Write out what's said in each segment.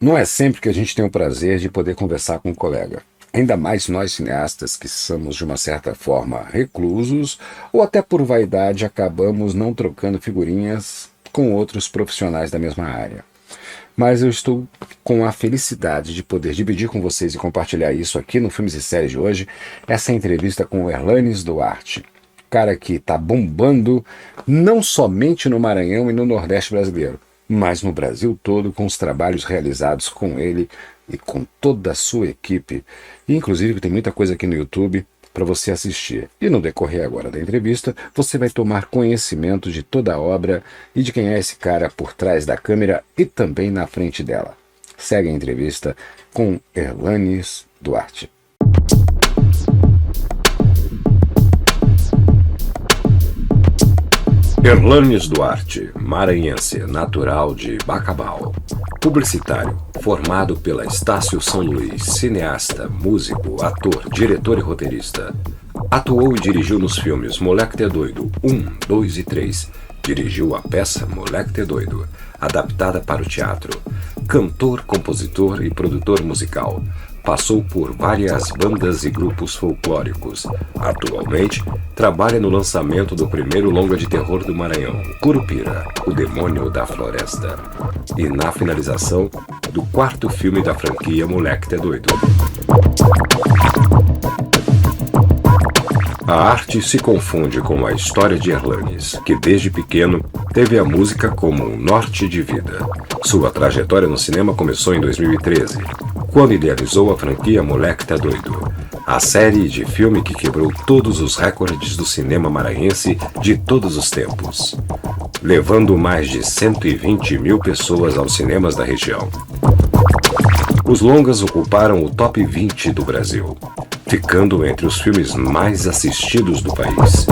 Não é sempre que a gente tem o prazer de poder conversar com um colega. Ainda mais nós cineastas que somos de uma certa forma reclusos ou até por vaidade acabamos não trocando figurinhas com outros profissionais da mesma área. Mas eu estou com a felicidade de poder dividir com vocês e compartilhar isso aqui no Filmes e Séries de hoje, essa entrevista com o Erlanes Duarte, cara que está bombando não somente no Maranhão e no Nordeste brasileiro, mas no Brasil todo com os trabalhos realizados com ele e com toda a sua equipe. E, inclusive tem muita coisa aqui no YouTube para você assistir. E no decorrer agora da entrevista, você vai tomar conhecimento de toda a obra e de quem é esse cara por trás da câmera e também na frente dela. Segue a entrevista com Erlanes Duarte. Erlanes Duarte, maranhense, natural de Bacabal. Publicitário, formado pela Estácio São Luís, cineasta, músico, ator, diretor e roteirista. Atuou e dirigiu nos filmes Moleque Tê Doido 1, 2 e 3. Dirigiu a peça Moleque Tê Doido, adaptada para o teatro. Cantor, compositor e produtor musical. Passou por várias bandas e grupos folclóricos. Atualmente, trabalha no lançamento do primeiro longa de terror do Maranhão, Curupira, o Demônio da Floresta. E na finalização do quarto filme da franquia Moleque Tê Doido. A arte se confunde com a história de Erlanes, que desde pequeno teve a música como um norte de vida. Sua trajetória no cinema começou em 2013, quando idealizou a franquia Moleque Tê Doido, a série de filme que quebrou todos os recordes do cinema maranhense de todos os tempos, levando mais de 120 mil pessoas aos cinemas da região. Os longas ocuparam o top 20 do Brasil, ficando entre os filmes mais assistidos do país.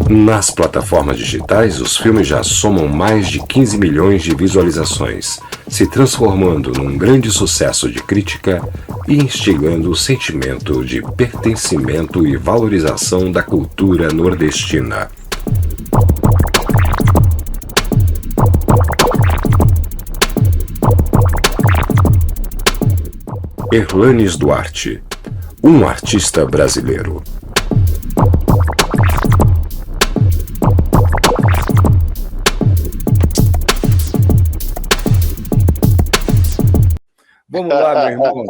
Nas plataformas digitais, os filmes já somam mais de 15 milhões de visualizações, se transformando num grande sucesso de crítica e instigando o sentimento de pertencimento e valorização da cultura nordestina. Erlanes Duarte, um artista brasileiro. Vamos lá, meu irmão.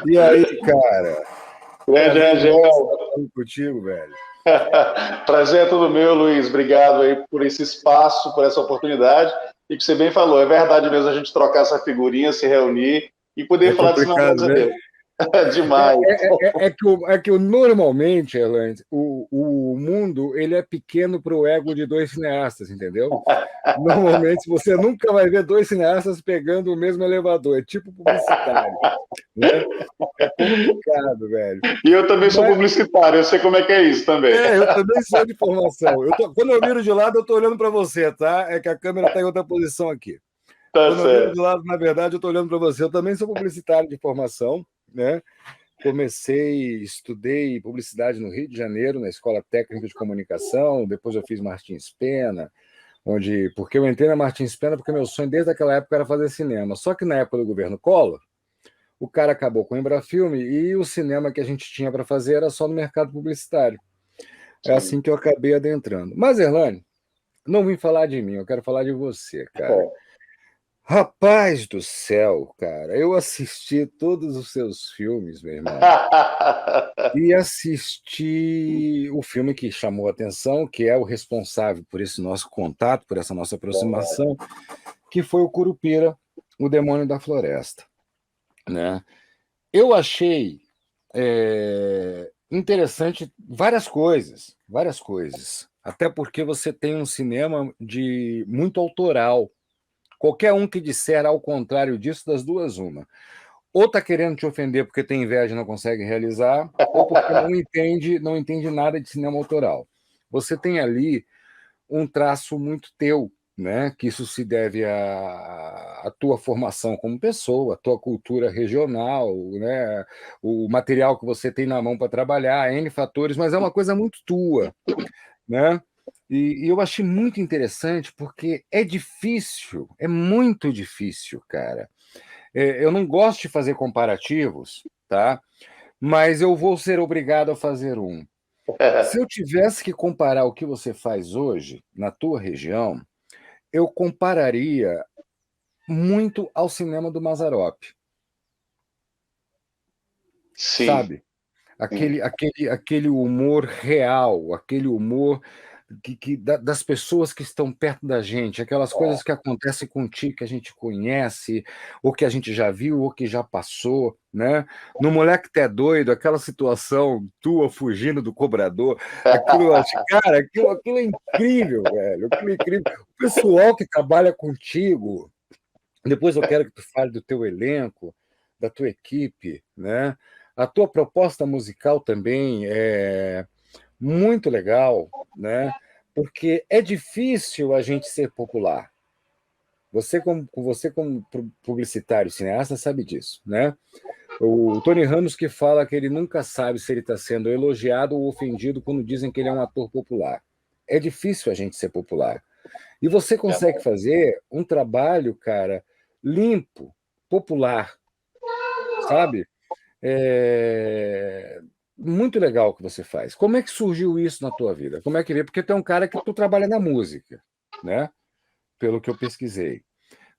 E aí, cara? Grande Angel. Contigo, velho. Prazer é todo meu, Luiz. Obrigado aí por esse espaço, por essa oportunidade. E que você bem falou, é verdade mesmo a gente trocar essa figurinha, se reunir e poder falar desse meu brasileiro. Demais. Normalmente, Erland, o mundo ele é pequeno para o ego de dois cineastas, entendeu? Normalmente você nunca vai ver dois cineastas pegando o mesmo elevador, é tipo publicitário. Né? É complicado, velho. E eu também sou publicitário, eu sei como é que é isso também. Eu também sou de formação. Quando eu miro de lado, eu estou olhando para você, tá? É que a câmera está em outra posição aqui. Tá Quando certo. eu miro de lado, na verdade, eu estou olhando para você. Eu também sou publicitário de formação. Né? Estudei publicidade no Rio de Janeiro, na Escola Técnica de Comunicação, depois eu fiz Martins Pena, porque eu entrei na Martins Pena porque meu sonho desde aquela época era fazer cinema. Só que na época do governo Collor, o cara acabou com o Embrafilme e o cinema que a gente tinha para fazer era só no mercado publicitário. É assim que eu acabei adentrando. Mas, Erlane, não vim falar de mim, eu quero falar de você, cara. Rapaz do céu, cara, eu assisti todos os seus filmes, meu irmão, e assisti o filme que chamou a atenção, que é o responsável por esse nosso contato, por essa nossa aproximação, que foi o Curupira, o Demônio da Floresta. Né? Eu achei interessante várias coisas, até porque você tem um cinema muito autoral. Qualquer um que disser ao contrário disso, das duas, uma. Ou está querendo te ofender porque tem inveja e não consegue realizar, ou porque não entende nada de cinema autoral. Você tem ali um traço muito teu, né? Que isso se deve à tua formação como pessoa, à tua cultura regional, né? O material que você tem na mão para trabalhar, N fatores, mas é uma coisa muito tua, né? E eu achei muito interessante porque é difícil, é muito difícil, cara. Eu não gosto de fazer comparativos, tá? Mas eu vou ser obrigado a fazer um. Se eu tivesse que comparar o que você faz hoje na tua região, eu compararia muito ao cinema do Mazzaropi, Sim, sabe? sim. Aquele humor real, aquele humor das pessoas que estão perto da gente, aquelas coisas que acontecem contigo que a gente conhece, ou que a gente já viu, ou que já passou, né? No Moleque Até Doido, aquela situação tua fugindo do cobrador, aquilo, eu acho, cara, aquilo é incrível, velho, aquilo é incrível. O pessoal que trabalha contigo, depois eu quero que tu fale do teu elenco, da tua equipe, né? A tua proposta musical também é muito legal, né? Porque é difícil a gente ser popular. Você como publicitário, cineasta, sabe disso, né? O Tony Ramos que fala que ele nunca sabe se ele está sendo elogiado ou ofendido quando dizem que ele é um ator popular. É difícil a gente ser popular. E você consegue fazer um trabalho, cara, limpo, popular, sabe? É muito legal o que você faz. Como é que surgiu isso na tua vida? Como é que veio? Porque tu é um cara que tu trabalha na música, né? Pelo que eu pesquisei.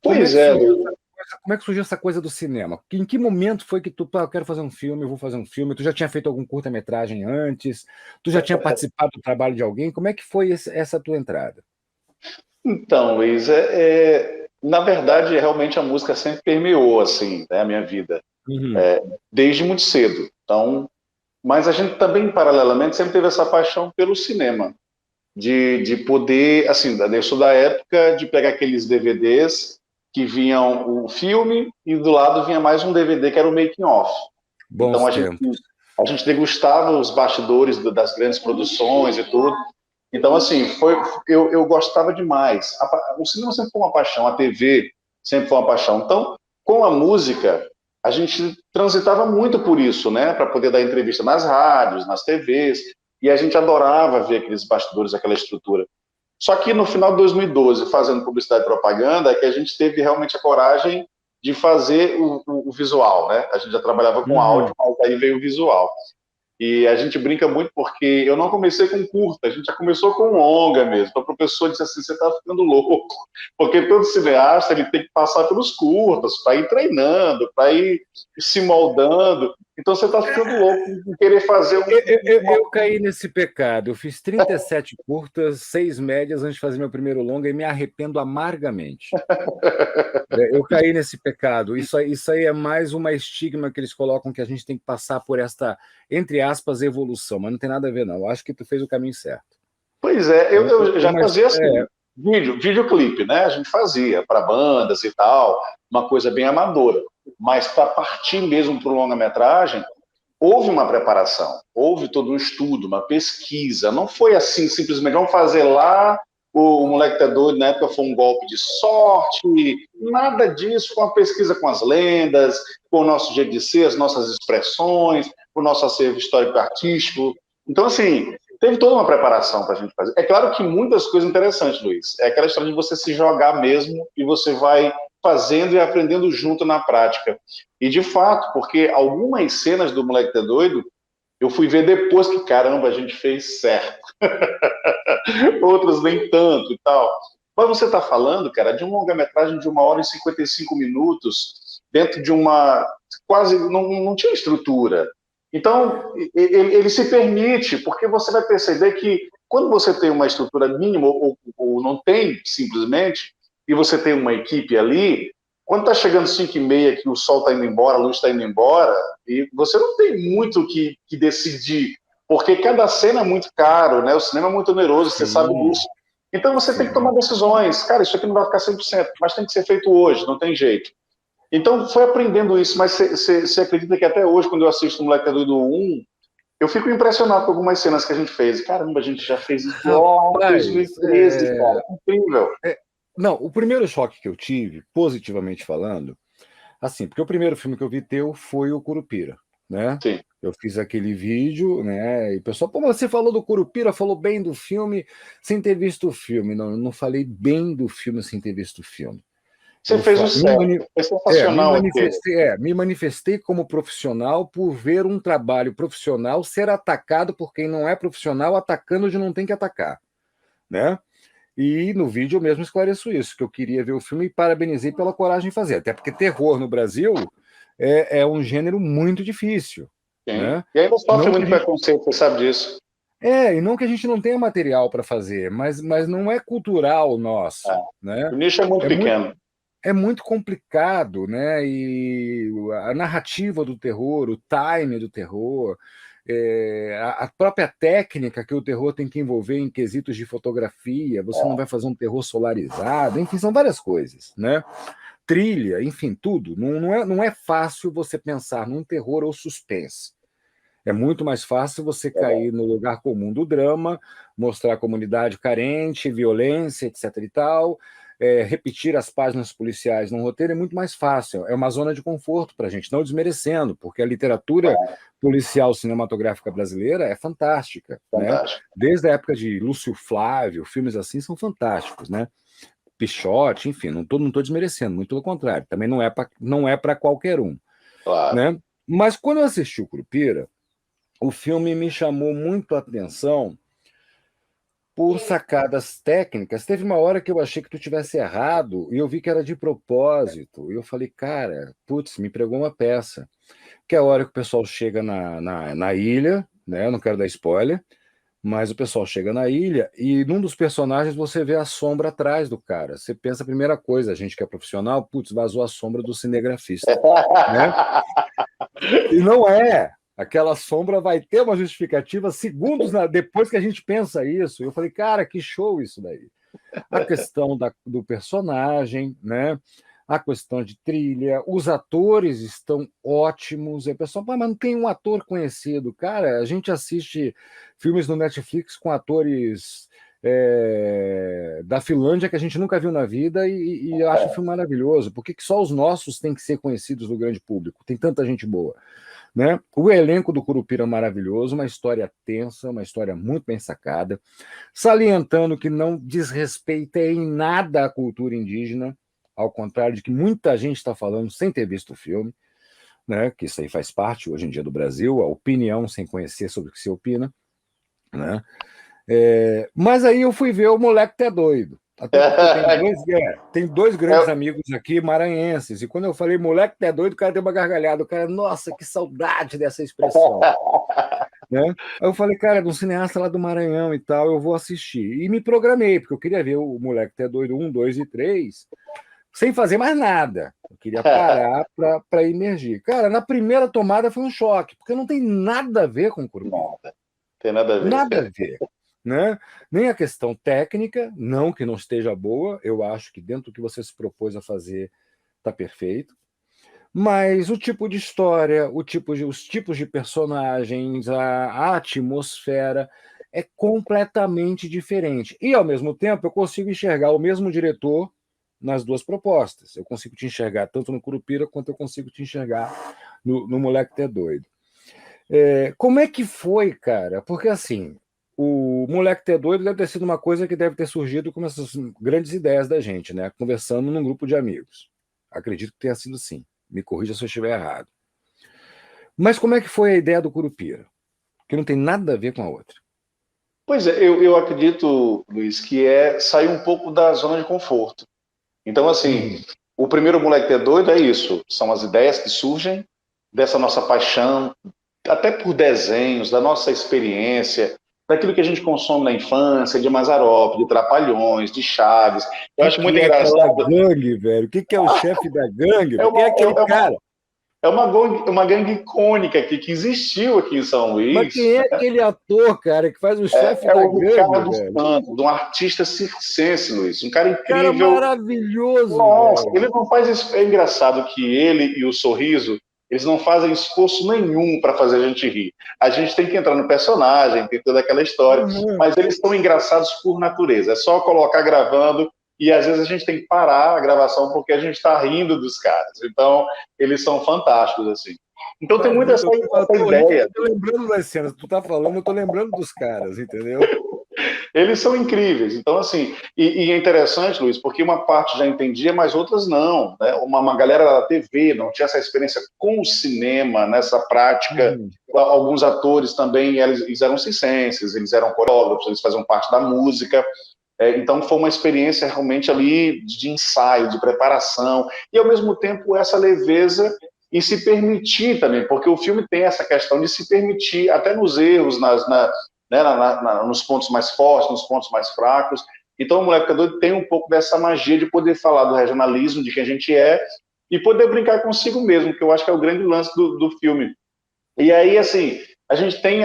Como é Pois que é, surgiu Lu. essa coisa, como é que surgiu essa coisa do cinema? Em que momento foi que tu, eu quero fazer um filme, eu vou fazer um filme? Tu já tinha feito algum curta-metragem antes? Tu já tinha participado do trabalho de alguém? Como é que foi essa tua entrada? Então, Luiz, na verdade, realmente a música sempre permeou assim, né, a minha vida, Uhum. desde muito cedo. Então, mas a gente também, paralelamente, sempre teve essa paixão pelo cinema, de poder, assim, eu sou da época de pegar aqueles DVDs que vinham o filme e do lado vinha mais um DVD que era o making of. Então Bons tempos. a gente degustava os bastidores das grandes produções e tudo. Então, assim, eu gostava demais. O cinema sempre foi uma paixão, a TV sempre foi uma paixão. Então, com a música, a gente transitava muito por isso, né? Para poder dar entrevista nas rádios, nas TVs, e a gente adorava ver aqueles bastidores, aquela estrutura. Só que no final de 2012, fazendo publicidade e propaganda, é que a gente teve realmente a coragem de fazer o visual, né? A gente já trabalhava com Uhum. áudio, mas aí veio o visual. E a gente brinca muito porque eu não comecei com curta, a gente já começou com longa mesmo. Então o professor disse assim: você está ficando louco. Porque todo cineasta ele tem que passar pelos curtas para ir treinando, para ir se moldando. Então você está ficando louco em querer fazer Eu caí nesse pecado. Eu fiz 37 curtas, 6 médias antes de fazer meu primeiro longa e me arrependo amargamente. Eu caí nesse pecado. Isso aí é mais uma estigma que eles colocam que a gente tem que passar por esta, entre aspas, evolução, mas não tem nada a ver, não. Eu acho que tu fez o caminho certo. Pois é, eu É já uma, fazia assim, videoclipe, né? A gente fazia para bandas e tal, uma coisa bem amadora. Mas para partir mesmo para o longa-metragem, houve uma preparação, houve todo um estudo, uma pesquisa. Não foi assim, simplesmente vamos fazer lá, o moleque tá doido, na época foi um golpe de sorte, nada disso, com a pesquisa com as lendas, com o nosso jeito de ser, as nossas expressões, o nosso acervo histórico-artístico. Então, assim, teve toda uma preparação para a gente fazer. É claro que muitas coisas interessantes, Luiz. É aquela história de você se jogar mesmo e você vai fazendo e aprendendo junto na prática. E de fato, porque algumas cenas do Moleque Tá Doido, eu fui ver depois que, caramba, a gente fez certo. Outras nem tanto e tal. Mas você está falando, cara, de uma longa-metragem de 1 hora e 55 minutos, dentro de uma. Quase. Não tinha estrutura. Então, ele se permite, porque você vai perceber que quando você tem uma estrutura mínima, ou não tem simplesmente, e você tem uma equipe ali, quando está chegando 5h30, que o sol está indo embora, a luz está indo embora, e você não tem muito que decidir, porque cada cena é muito caro, né? O cinema é muito oneroso, você sabe sim, disso. Então você tem que tomar sim. decisões. Cara, isso aqui não vai ficar 100%, mas tem que ser feito hoje, não tem jeito. Então foi aprendendo isso, mas você acredita que até hoje, quando eu assisto o Moleque é Doido 1, eu fico impressionado com algumas cenas que a gente fez. Caramba, a gente já fez isso em Rapaz, 2013, cara. Incrível. não, o primeiro choque que eu tive, positivamente falando, assim, porque o primeiro filme que eu vi teu foi o Curupira, né? Sim. Eu fiz aquele vídeo, né? E o pessoal, pô, mas você falou do Curupira, falou bem do filme sem ter visto o filme. Não, eu não falei bem do filme sem ter visto o filme. Você fez o certo, foi sensacional aquele. Me manifestei como profissional por ver um trabalho profissional ser atacado por quem não é profissional, atacando onde não tem que atacar, né? E no vídeo eu mesmo esclareço isso, que eu queria ver o filme e parabenizei pela coragem de fazer, até porque terror no Brasil é um gênero muito difícil, Sim. né? E ainda sofre Não que muito a gente, preconceito, você sabe disso. e não que a gente não tenha material para fazer, mas não é cultural É. nosso, né? O nicho é muito É muito, pequeno. é muito complicado, né? E a narrativa do terror, o time do terror, a própria técnica que o terror tem que envolver em quesitos de fotografia, você não vai fazer um terror solarizado, enfim, são várias coisas, né? Trilha, enfim, tudo. Não é fácil você pensar num terror ou suspense. É muito mais fácil você cair no lugar comum do drama, mostrar a comunidade carente, violência, etc. e tal. Repetir as páginas policiais num roteiro é muito mais fácil. É uma zona de conforto para a gente, não desmerecendo, porque a literatura policial cinematográfica brasileira é fantástica, né? Fantástico. Desde a época de Lúcio Flávio, filmes assim são fantásticos, né? Pichote, enfim, não tô desmerecendo, muito pelo contrário. Também não é para qualquer um, Claro. né? Mas quando eu assisti o Curupira, o filme me chamou muito a atenção por sacadas técnicas. Teve uma hora que eu achei que tu tivesse errado e eu vi que era de propósito. E eu falei, cara, putz, me pregou uma peça. Que é a hora que o pessoal chega na ilha, né? Eu não quero dar spoiler, mas o pessoal chega na ilha e num dos personagens você vê a sombra atrás do cara. Você pensa a primeira coisa, a gente que é profissional, putz, vazou a sombra do cinegrafista, né? E não é. Aquela sombra vai ter uma justificativa segundos depois que a gente pensa isso. Eu falei, cara, que show isso daí. A questão do personagem, né? A questão de trilha, os atores estão ótimos. E o pessoal, mas não tem um ator conhecido. Cara, a gente assiste filmes no Netflix com atores da Finlândia que a gente nunca viu na vida e acha o filme maravilhoso. Por que só os nossos têm que ser conhecidos do grande público? Tem tanta gente boa. Né? O elenco do Curupira é maravilhoso, uma história tensa, uma história muito bem sacada, salientando que não desrespeita em nada a cultura indígena, ao contrário de que muita gente está falando sem ter visto o filme, né? Que isso aí faz parte hoje em dia do Brasil, a opinião sem conhecer sobre o que se opina, né? Mas aí eu fui ver o Moleque é Doido. Até porque tem dois grandes amigos aqui, maranhenses, e quando eu falei Moleque é Doido, o cara deu uma gargalhada. O cara, nossa, que saudade dessa expressão. Né? Aí eu falei, cara, é de um cineasta lá do Maranhão e tal, eu vou assistir. E me programei, porque eu queria ver o Moleque é Doido 1, 2 e 3, sem fazer mais nada. Eu queria parar para imergir. Cara, na primeira tomada foi um choque, porque não tem nada a ver com o Curupira. Tem nada a ver. Nada a ver. Né? Nem a questão técnica, não que não esteja boa, eu acho que dentro do que você se propôs a fazer está perfeito, mas o tipo de história, os tipos de personagens, a atmosfera é completamente diferente. E, ao mesmo tempo, eu consigo enxergar o mesmo diretor nas duas propostas. Eu consigo te enxergar tanto no Curupira quanto eu consigo te enxergar no Moleque é Doido. Como é que foi, cara? Porque, assim, o Moleque é Doido deve ter sido uma coisa que deve ter surgido com essas grandes ideias da gente, né? Conversando num grupo de amigos. Acredito que tenha sido assim. Me corrija se eu estiver errado. Mas como é que foi a ideia do Curupira? Que não tem nada a ver com a outra. Pois é, eu acredito, Luiz, que sair um pouco da zona de conforto. Então, assim, o primeiro Moleque é Doido é isso. São as ideias que surgem dessa nossa paixão, até por desenhos, da nossa experiência, daquilo que a gente consome na infância, de Mazzaropi, de Trapalhões, de Chaves. Eu acho muito é aquela engraçado. gangue, velho? O que é o chefe da gangue? Quem é aquele cara? É uma gangue icônica aqui, que existiu aqui em São Luís. Mas quem é aquele ator, cara, que faz o chefe da o gangue, Ricardo velho? Santos, um artista circense, Luiz. Um cara Cara incrível. maravilhoso, Nossa, velho. ele não faz isso. É engraçado que ele e o Sorriso, eles não fazem esforço nenhum para fazer a gente rir. A gente tem que entrar no personagem, tem toda aquela história, mas eles são engraçados por natureza. É só colocar gravando e às vezes a gente tem que parar a gravação porque a gente está rindo dos caras. Então, eles são fantásticos, assim. Então tem muita essa ideia. Eu tô lembrando das cenas, tu tá falando, eu tô lembrando dos caras, entendeu? Eles são incríveis. Então, assim, e é interessante, Luiz, porque uma parte já entendia, mas outras não. Né? Uma galera da TV não tinha essa experiência com o cinema, nessa prática. Alguns atores também, eles eram circenses, eles eram coreógrafos, eles faziam parte da música. Então, foi uma experiência realmente ali de ensaio, de preparação, e ao mesmo tempo essa leveza e se permitir também, porque o filme tem essa questão de se permitir, até nos erros, né, nos pontos mais fortes, nos pontos mais fracos. Então, o Moleque Doido tem um pouco dessa magia de poder falar do regionalismo, de quem a gente é, e poder brincar consigo mesmo, que eu acho que é o grande lance do filme. E aí, assim, a gente tem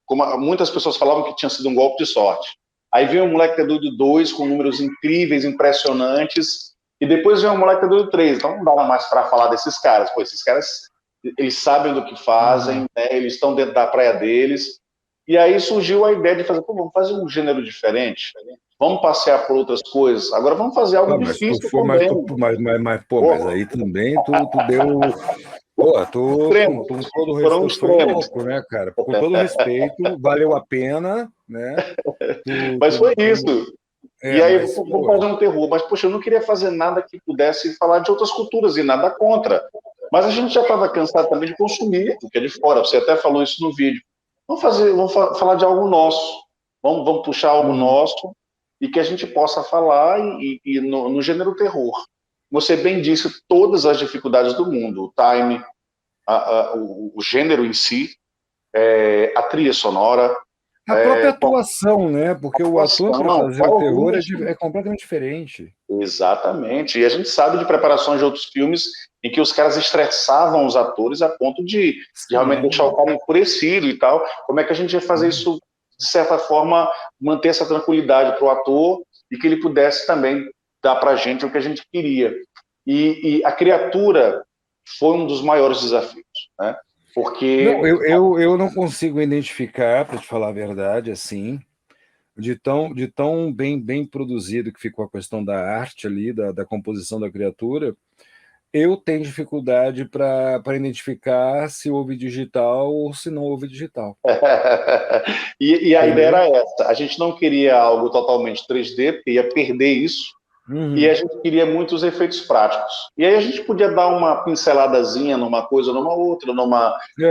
como muitas pessoas falavam que tinha sido um golpe de sorte. Aí vem o Moleque Doido 2 com números incríveis, impressionantes, e depois vem o Moleque Doido 3. Então não dá mais para falar desses caras. Pô, esses caras, eles sabem do que fazem, né? Eles estão dentro da praia deles. E aí surgiu a ideia de fazer, pô, vamos fazer um gênero diferente, vamos passear por outras coisas. Agora vamos fazer algo difícil também. Mas aí também tu deu... Pô, com todo respeito, foi louco, né, cara? Com todo respeito, valeu a pena, né? Mas foi isso. E aí, vamos fazer um terror. Mas, poxa, eu não queria fazer nada que pudesse falar de outras culturas e nada contra. Mas a gente já estava cansado também de consumir o que é de fora. Você até falou isso no vídeo. Vamos falar de algo nosso. Vamos puxar algo nosso e que a gente possa falar e no gênero terror. Você bem disse todas as dificuldades do mundo. O time, o gênero em si, a trilha sonora. A própria atuação, né? Porque o ator para fazer o terror é completamente diferente. Exatamente. E a gente sabe de preparações de outros filmes em que os caras estressavam os atores a ponto de realmente deixar o cara enfurecido e tal. Como é que a gente ia fazer isso, de certa forma, manter essa tranquilidade para o ator e que ele pudesse também dar para a gente o que a gente queria. E a criatura foi um dos maiores desafios, né? Porque... Não, eu não consigo identificar, para te falar a verdade, assim, de tão bem produzido que ficou a questão da arte ali, da composição da criatura. Eu tenho dificuldade para identificar se houve digital ou se não houve digital. E a ideia era essa. A gente não queria algo totalmente 3D, porque ia perder isso. E a gente queria muitos efeitos práticos. E aí a gente podia dar uma pinceladazinha numa coisa, numa outra,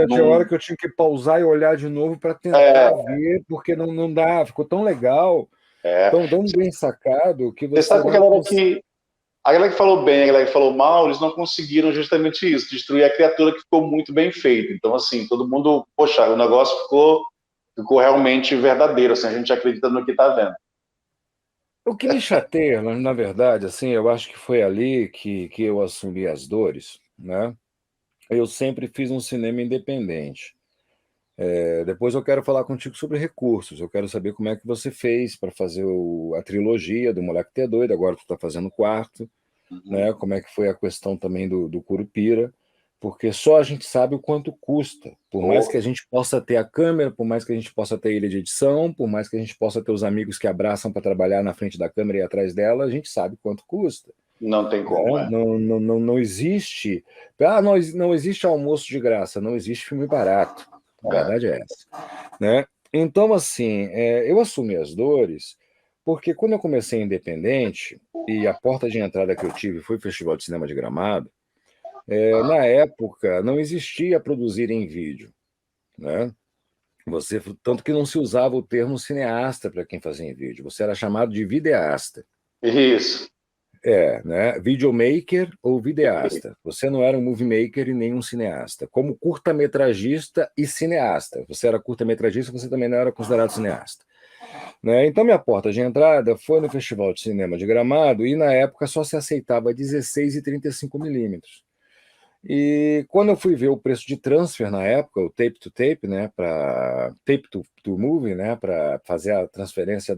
Tinha hora que eu tinha que pausar e olhar de novo para tentar ver, porque não dá, ficou tão legal, tão bem sacado, que você sabe que a galera que falou bem, a galera que falou mal, eles não conseguiram justamente isso, destruir a criatura, que ficou muito bem feita. Então, assim, todo mundo, poxa, o negócio ficou realmente verdadeiro, assim, a gente acredita no que está vendo. O que me chateia, na verdade, assim, eu acho que foi ali que eu assumi as dores, né? Eu sempre fiz um cinema independente. Depois eu quero falar contigo sobre recursos, eu quero saber como é que você fez para fazer a trilogia do Moleque T Doido, agora tu está fazendo o quarto, né? Como é que foi a questão também do Curupira, porque só a gente sabe o quanto custa, por mais que a gente possa ter a câmera, por mais que a gente possa ter a ilha de edição, por mais que a gente possa ter os amigos que abraçam para trabalhar na frente da câmera e atrás dela, a gente sabe quanto custa. Não tem como, Não existe... não existe almoço de graça, não existe filme barato. A verdade é essa. Né? Então, assim, eu assumi as dores porque quando eu comecei independente, e a porta de entrada que eu tive foi o Festival de Cinema de Gramado, na época não existia produzir em vídeo. Né? Tanto que não se usava o termo cineasta para quem fazia em vídeo, você era chamado de videasta. Isso. Né? Videomaker ou videasta. Você não era um movie maker e nem um cineasta. Como curta-metragista e cineasta. Você era curta-metragista, você também não era considerado cineasta. Né? Então, minha porta de entrada foi no Festival de Cinema de Gramado e, na época, só se aceitava 16 e 35 milímetros. E quando eu fui ver o preço de transfer na época, o tape to tape, né, para tape to movie, né, para fazer a transferência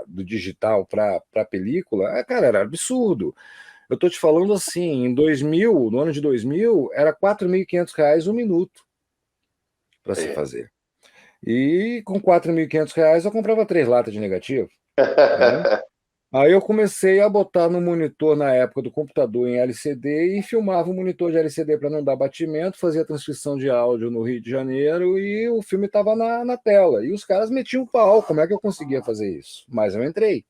do digital para a película, cara, era absurdo. Eu tô te falando assim, em 2000, no ano de 2000, era R$ 4.500 um minuto para se fazer. E com R$ 4.500 eu comprava 3 latas de negativo. Né? Aí eu comecei a botar no monitor, na época do computador, em LCD, e filmava o monitor de LCD para não dar batimento, fazia transcrição de áudio no Rio de Janeiro e o filme estava na tela. E os caras metiam o pau, como é que eu conseguia fazer isso? Mas eu entrei.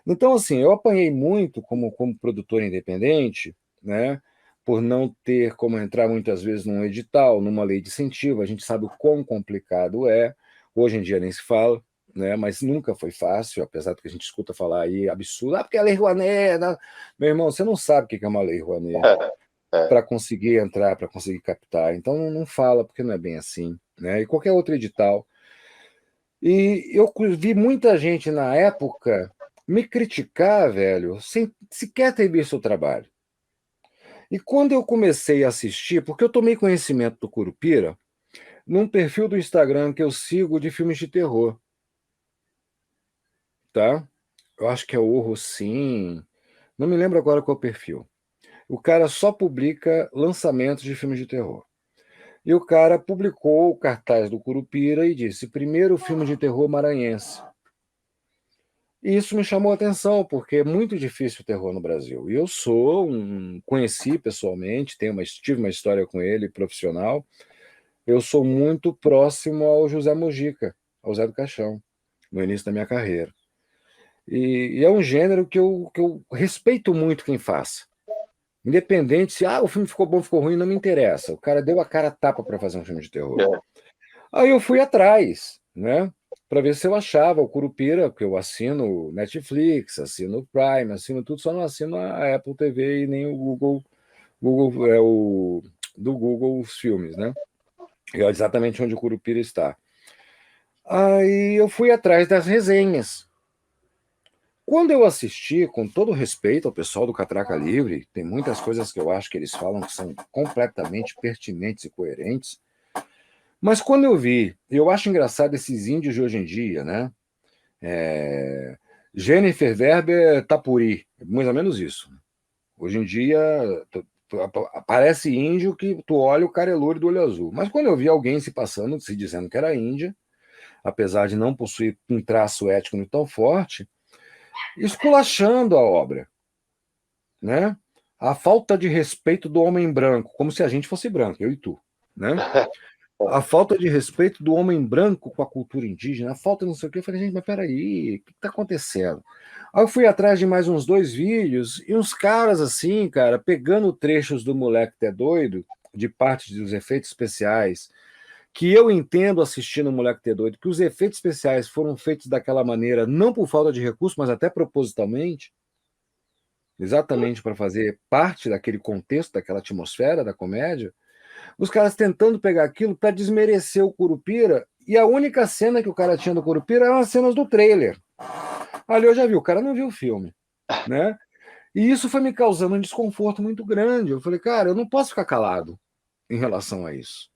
Então, assim, eu apanhei muito como produtor independente, né? Por não ter como entrar muitas vezes num edital, numa lei de incentivo. A gente sabe o quão complicado é. Hoje em dia nem se fala, né? Mas nunca foi fácil, apesar do que a gente escuta falar aí absurdo. Ah, porque a Lei Rouanet. Né? Meu irmão, você não sabe o que é uma Lei Rouanet É. para conseguir entrar, para conseguir captar. Então não fala, porque não é bem assim, né? E qualquer outro edital. E eu vi muita gente na época me criticar, velho, sem sequer ter visto o trabalho. E quando eu comecei a assistir, porque eu tomei conhecimento do Curupira num perfil do Instagram que eu sigo de filmes de terror, tá? Eu acho que é o Sim, não me lembro agora qual é o perfil. O cara só publica lançamentos de filmes de terror. E o cara publicou o cartaz do Curupira e disse: primeiro filme de terror maranhense. E isso me chamou a atenção, porque é muito difícil o terror no Brasil. E eu conheci pessoalmente, tive uma história com ele profissional. Eu sou muito próximo ao José Mujica, ao Zé do Caixão, no início da minha carreira. E é um gênero que eu respeito muito quem faça. Independente se o filme ficou bom, ficou ruim, não me interessa. O cara deu a cara a tapa para fazer um filme de terror. É. Aí eu fui atrás, né? Para ver se eu achava o Curupira, porque eu assino Netflix, assino Prime, assino tudo, só não assino a Apple TV e nem o Google é o do Google os filmes, né? É exatamente onde o Curupira está. Aí eu fui atrás das resenhas. Quando eu assisti, com todo respeito ao pessoal do Catraca Livre, tem muitas coisas que eu acho que eles falam que são completamente pertinentes e coerentes. Mas quando eu acho engraçado esses índios de hoje em dia, né? É, Jennifer Werber Tapuri, mais ou menos isso. Hoje em dia aparece índio que tu olha o cara é loiro do olho azul. Mas quando eu vi alguém se passando, se dizendo que era índia, apesar de não possuir um traço étnico tão forte, esculachando a obra, né? A falta de respeito do homem branco, como se a gente fosse branco, eu e tu, né? A falta de respeito do homem branco com a cultura indígena, a falta de não sei o quê. Eu falei, gente, mas peraí, o que está acontecendo? Aí eu fui atrás de mais uns 2 vídeos e uns caras assim, cara, pegando trechos do Moleque Até Doido, de parte dos efeitos especiais, que eu entendo assistindo o Moleque Até Doido, que os efeitos especiais foram feitos daquela maneira, não por falta de recurso, mas até propositalmente, exatamente para fazer parte daquele contexto, daquela atmosfera da comédia. Os caras tentando pegar aquilo para desmerecer o Curupira, e a única cena que o cara tinha do Curupira eram as cenas do trailer. Ali eu já vi, o cara não viu o filme, né? E isso foi me causando um desconforto muito grande. Eu falei, cara, eu não posso ficar calado em relação a isso.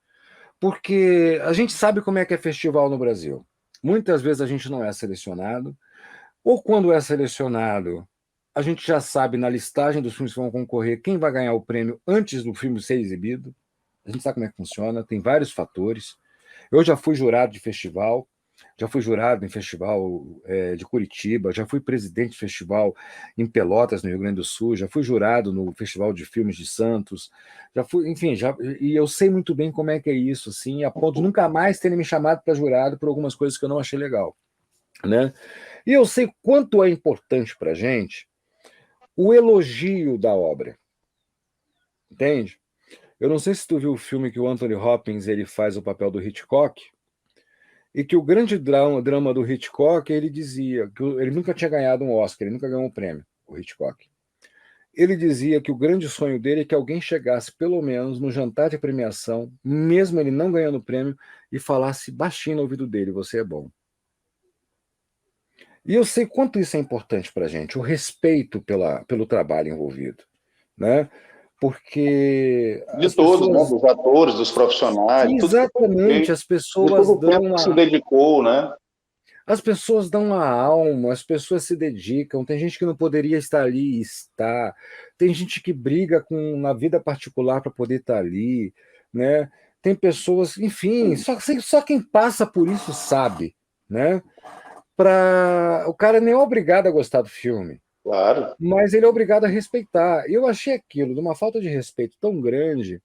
Porque a gente sabe como é que é festival no Brasil. Muitas vezes a gente não é selecionado, ou quando é selecionado, a gente já sabe na listagem dos filmes que vão concorrer quem vai ganhar o prêmio antes do filme ser exibido. A gente sabe como é que funciona, tem vários fatores. Eu já fui jurado de festival, já fui jurado em festival de Curitiba, já fui presidente de festival em Pelotas, no Rio Grande do Sul, já fui jurado no Festival de Filmes de Santos, já fui, enfim, e eu sei muito bem como é que é isso, assim, a ponto de nunca mais terem me chamado para jurado por algumas coisas que eu não achei legal, né? E eu sei quanto é importante para a gente o elogio da obra, entende? Eu não sei se tu viu o filme que o Anthony Hopkins ele faz o papel do Hitchcock, e que o grande drama do Hitchcock, ele dizia que ele nunca tinha ganhado um Oscar, ele nunca ganhou um prêmio, o Hitchcock. Ele dizia que o grande sonho dele é que alguém chegasse, pelo menos, no jantar de premiação, mesmo ele não ganhando o prêmio, e falasse baixinho no ouvido dele, você é bom. E eu sei quanto isso é importante para a gente, o respeito pelo trabalho envolvido, né? Porque De as todos, né? pessoas. Dos atores, dos profissionais, de tudo que foi Exatamente, feito, as de pessoas todo o tempo dão que se a, dedicou, né? as pessoas dão a alma, as pessoas se dedicam. Tem gente que não poderia estar ali e está. Tem gente que briga na vida particular para poder estar ali, né? Tem pessoas, enfim, só quem passa por isso sabe, né? O cara nem é obrigado a gostar do filme, Claro. mas ele é obrigado a respeitar. E eu achei aquilo de uma falta de respeito tão grande,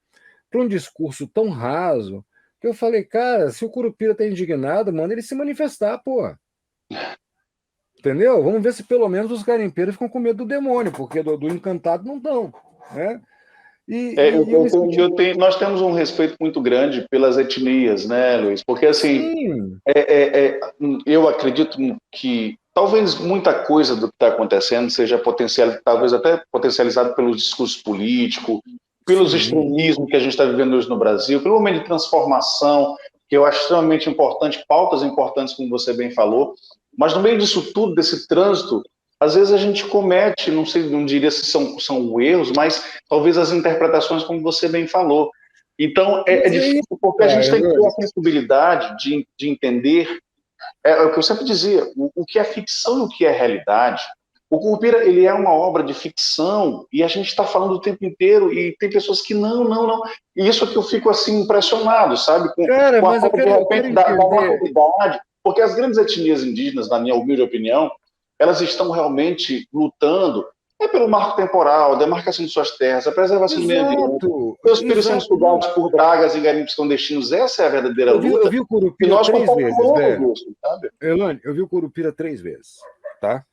para um discurso tão raso, que eu falei, cara, se o Curupira tá indignado, manda ele se manifestar, pô. Entendeu? Vamos ver se pelo menos os garimpeiros ficam com medo do demônio, porque do encantado não estão, né? Nós temos um respeito muito grande pelas etnias, né, Luiz? Porque, assim, Sim, eu acredito que talvez muita coisa do que está acontecendo seja talvez até potencializado pelo discurso político, pelos sim. extremismos que a gente está vivendo hoje no Brasil, pelo momento de transformação, que eu acho extremamente importante, pautas importantes, como você bem falou, mas no meio disso tudo, desse trânsito, às vezes a gente comete, não sei, não diria se são erros, mas talvez as interpretações, como você bem falou. Então, é Mas é isso, difícil, porque a gente cara. tem que ter a sensibilidade de entender, é o que eu sempre dizia, o que é ficção e o que é realidade. O Curupira, ele é uma obra de ficção e a gente está falando o tempo inteiro e tem pessoas que não. E isso é que eu fico assim impressionado, sabe? Cara, Com a mas falta, de eu quero repente, da entender. maturidade, porque as grandes etnias indígenas, na minha humilde opinião, elas estão realmente lutando pelo marco temporal, a demarcação de suas terras, a preservação do meio ambiente, Exato, seus filhos sendo exato. estudados Não. por dragas e garimpos clandestinos, essa é a verdadeira Eu luta, vi o e Curupira nós 3 vezes, velho. compartilhamos isso, sabe? Elane, eu vi o Curupira 3 vezes, tá?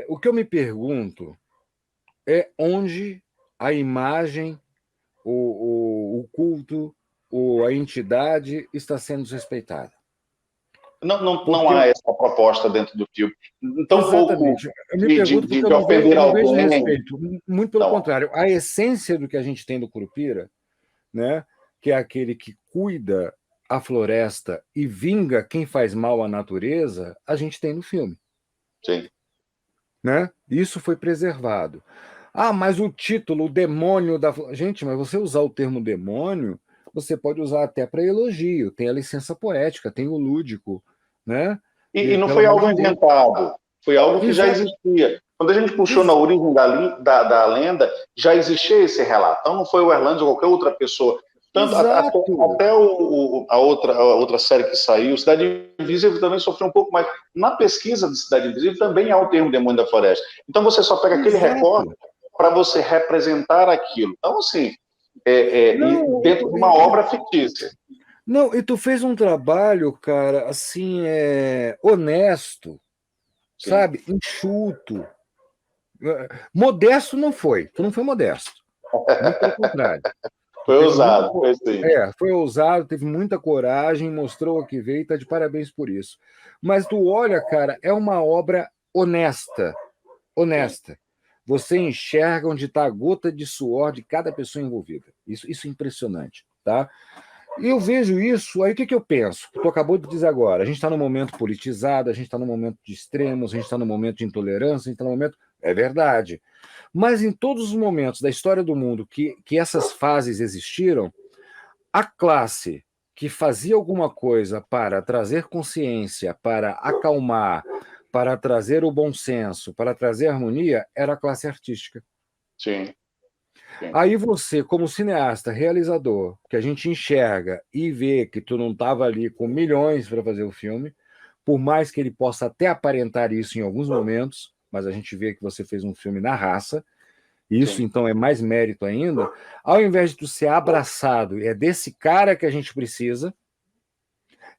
O que eu me pergunto é onde a imagem, o culto, a entidade está sendo desrespeitada. Não Porque, há essa proposta dentro do filme. Tão pouco exatamente, eu me pergunto porque de ofender eu não vejo alguém. respeito. Muito pelo Não. contrário. A essência do que a gente tem do Curupira, né, que é aquele que cuida a floresta e vinga quem faz mal à natureza, a gente tem no filme. Sim. Né? Isso foi preservado. Ah, mas o título, o demônio da. Gente, mas você usar o termo demônio, você pode usar até para elogio. Tem a licença poética, tem o lúdico, né? E não Pelo foi amor algo de Deus. inventado, foi algo que já Exato. existia. Quando a gente puxou na origem da lenda, já existia esse relato. Então não foi o Erlandes ou qualquer outra pessoa. Tanto Exato. até a outra série que saiu, Cidade Invisível também sofreu um pouco mais. Na pesquisa de Cidade Invisível também há o termo demônio da floresta. Então você só pega aquele recorte Exato. para você representar aquilo. Então, assim, Não, dentro de uma obra fictícia. não, e tu fez um trabalho, cara, assim, honesto, Sim. sabe? Enxuto. Modesto não foi, tu não foi modesto. Muito pelo contrário. Tu Foi teve muita, ousado, foi sim. foi ousado, teve muita coragem, mostrou o que veio, tá de parabéns por isso. Mas tu olha, cara, é uma obra honesta, Sim. honesta. Você enxerga onde está a gota de suor de cada pessoa envolvida. Isso é impressionante, tá? E eu vejo isso, aí o que eu penso? Tu acabou de dizer agora, a gente está num momento politizado, a gente está num momento de extremos, a gente está num momento de intolerância, a gente está num momento. É verdade. Mas em todos os momentos da história do mundo que essas fases existiram, a classe que fazia alguma coisa para trazer consciência, para acalmar, para trazer o bom senso, para trazer harmonia, era a classe artística. Sim. Sim. Aí você, como cineasta, realizador, que a gente enxerga e vê que tu não estava ali com milhões para fazer o filme, por mais que ele possa até aparentar isso em alguns momentos, mas a gente vê que você fez um filme na raça, e isso Sim. então é mais mérito ainda, ao invés de tu ser abraçado, é desse cara que a gente precisa,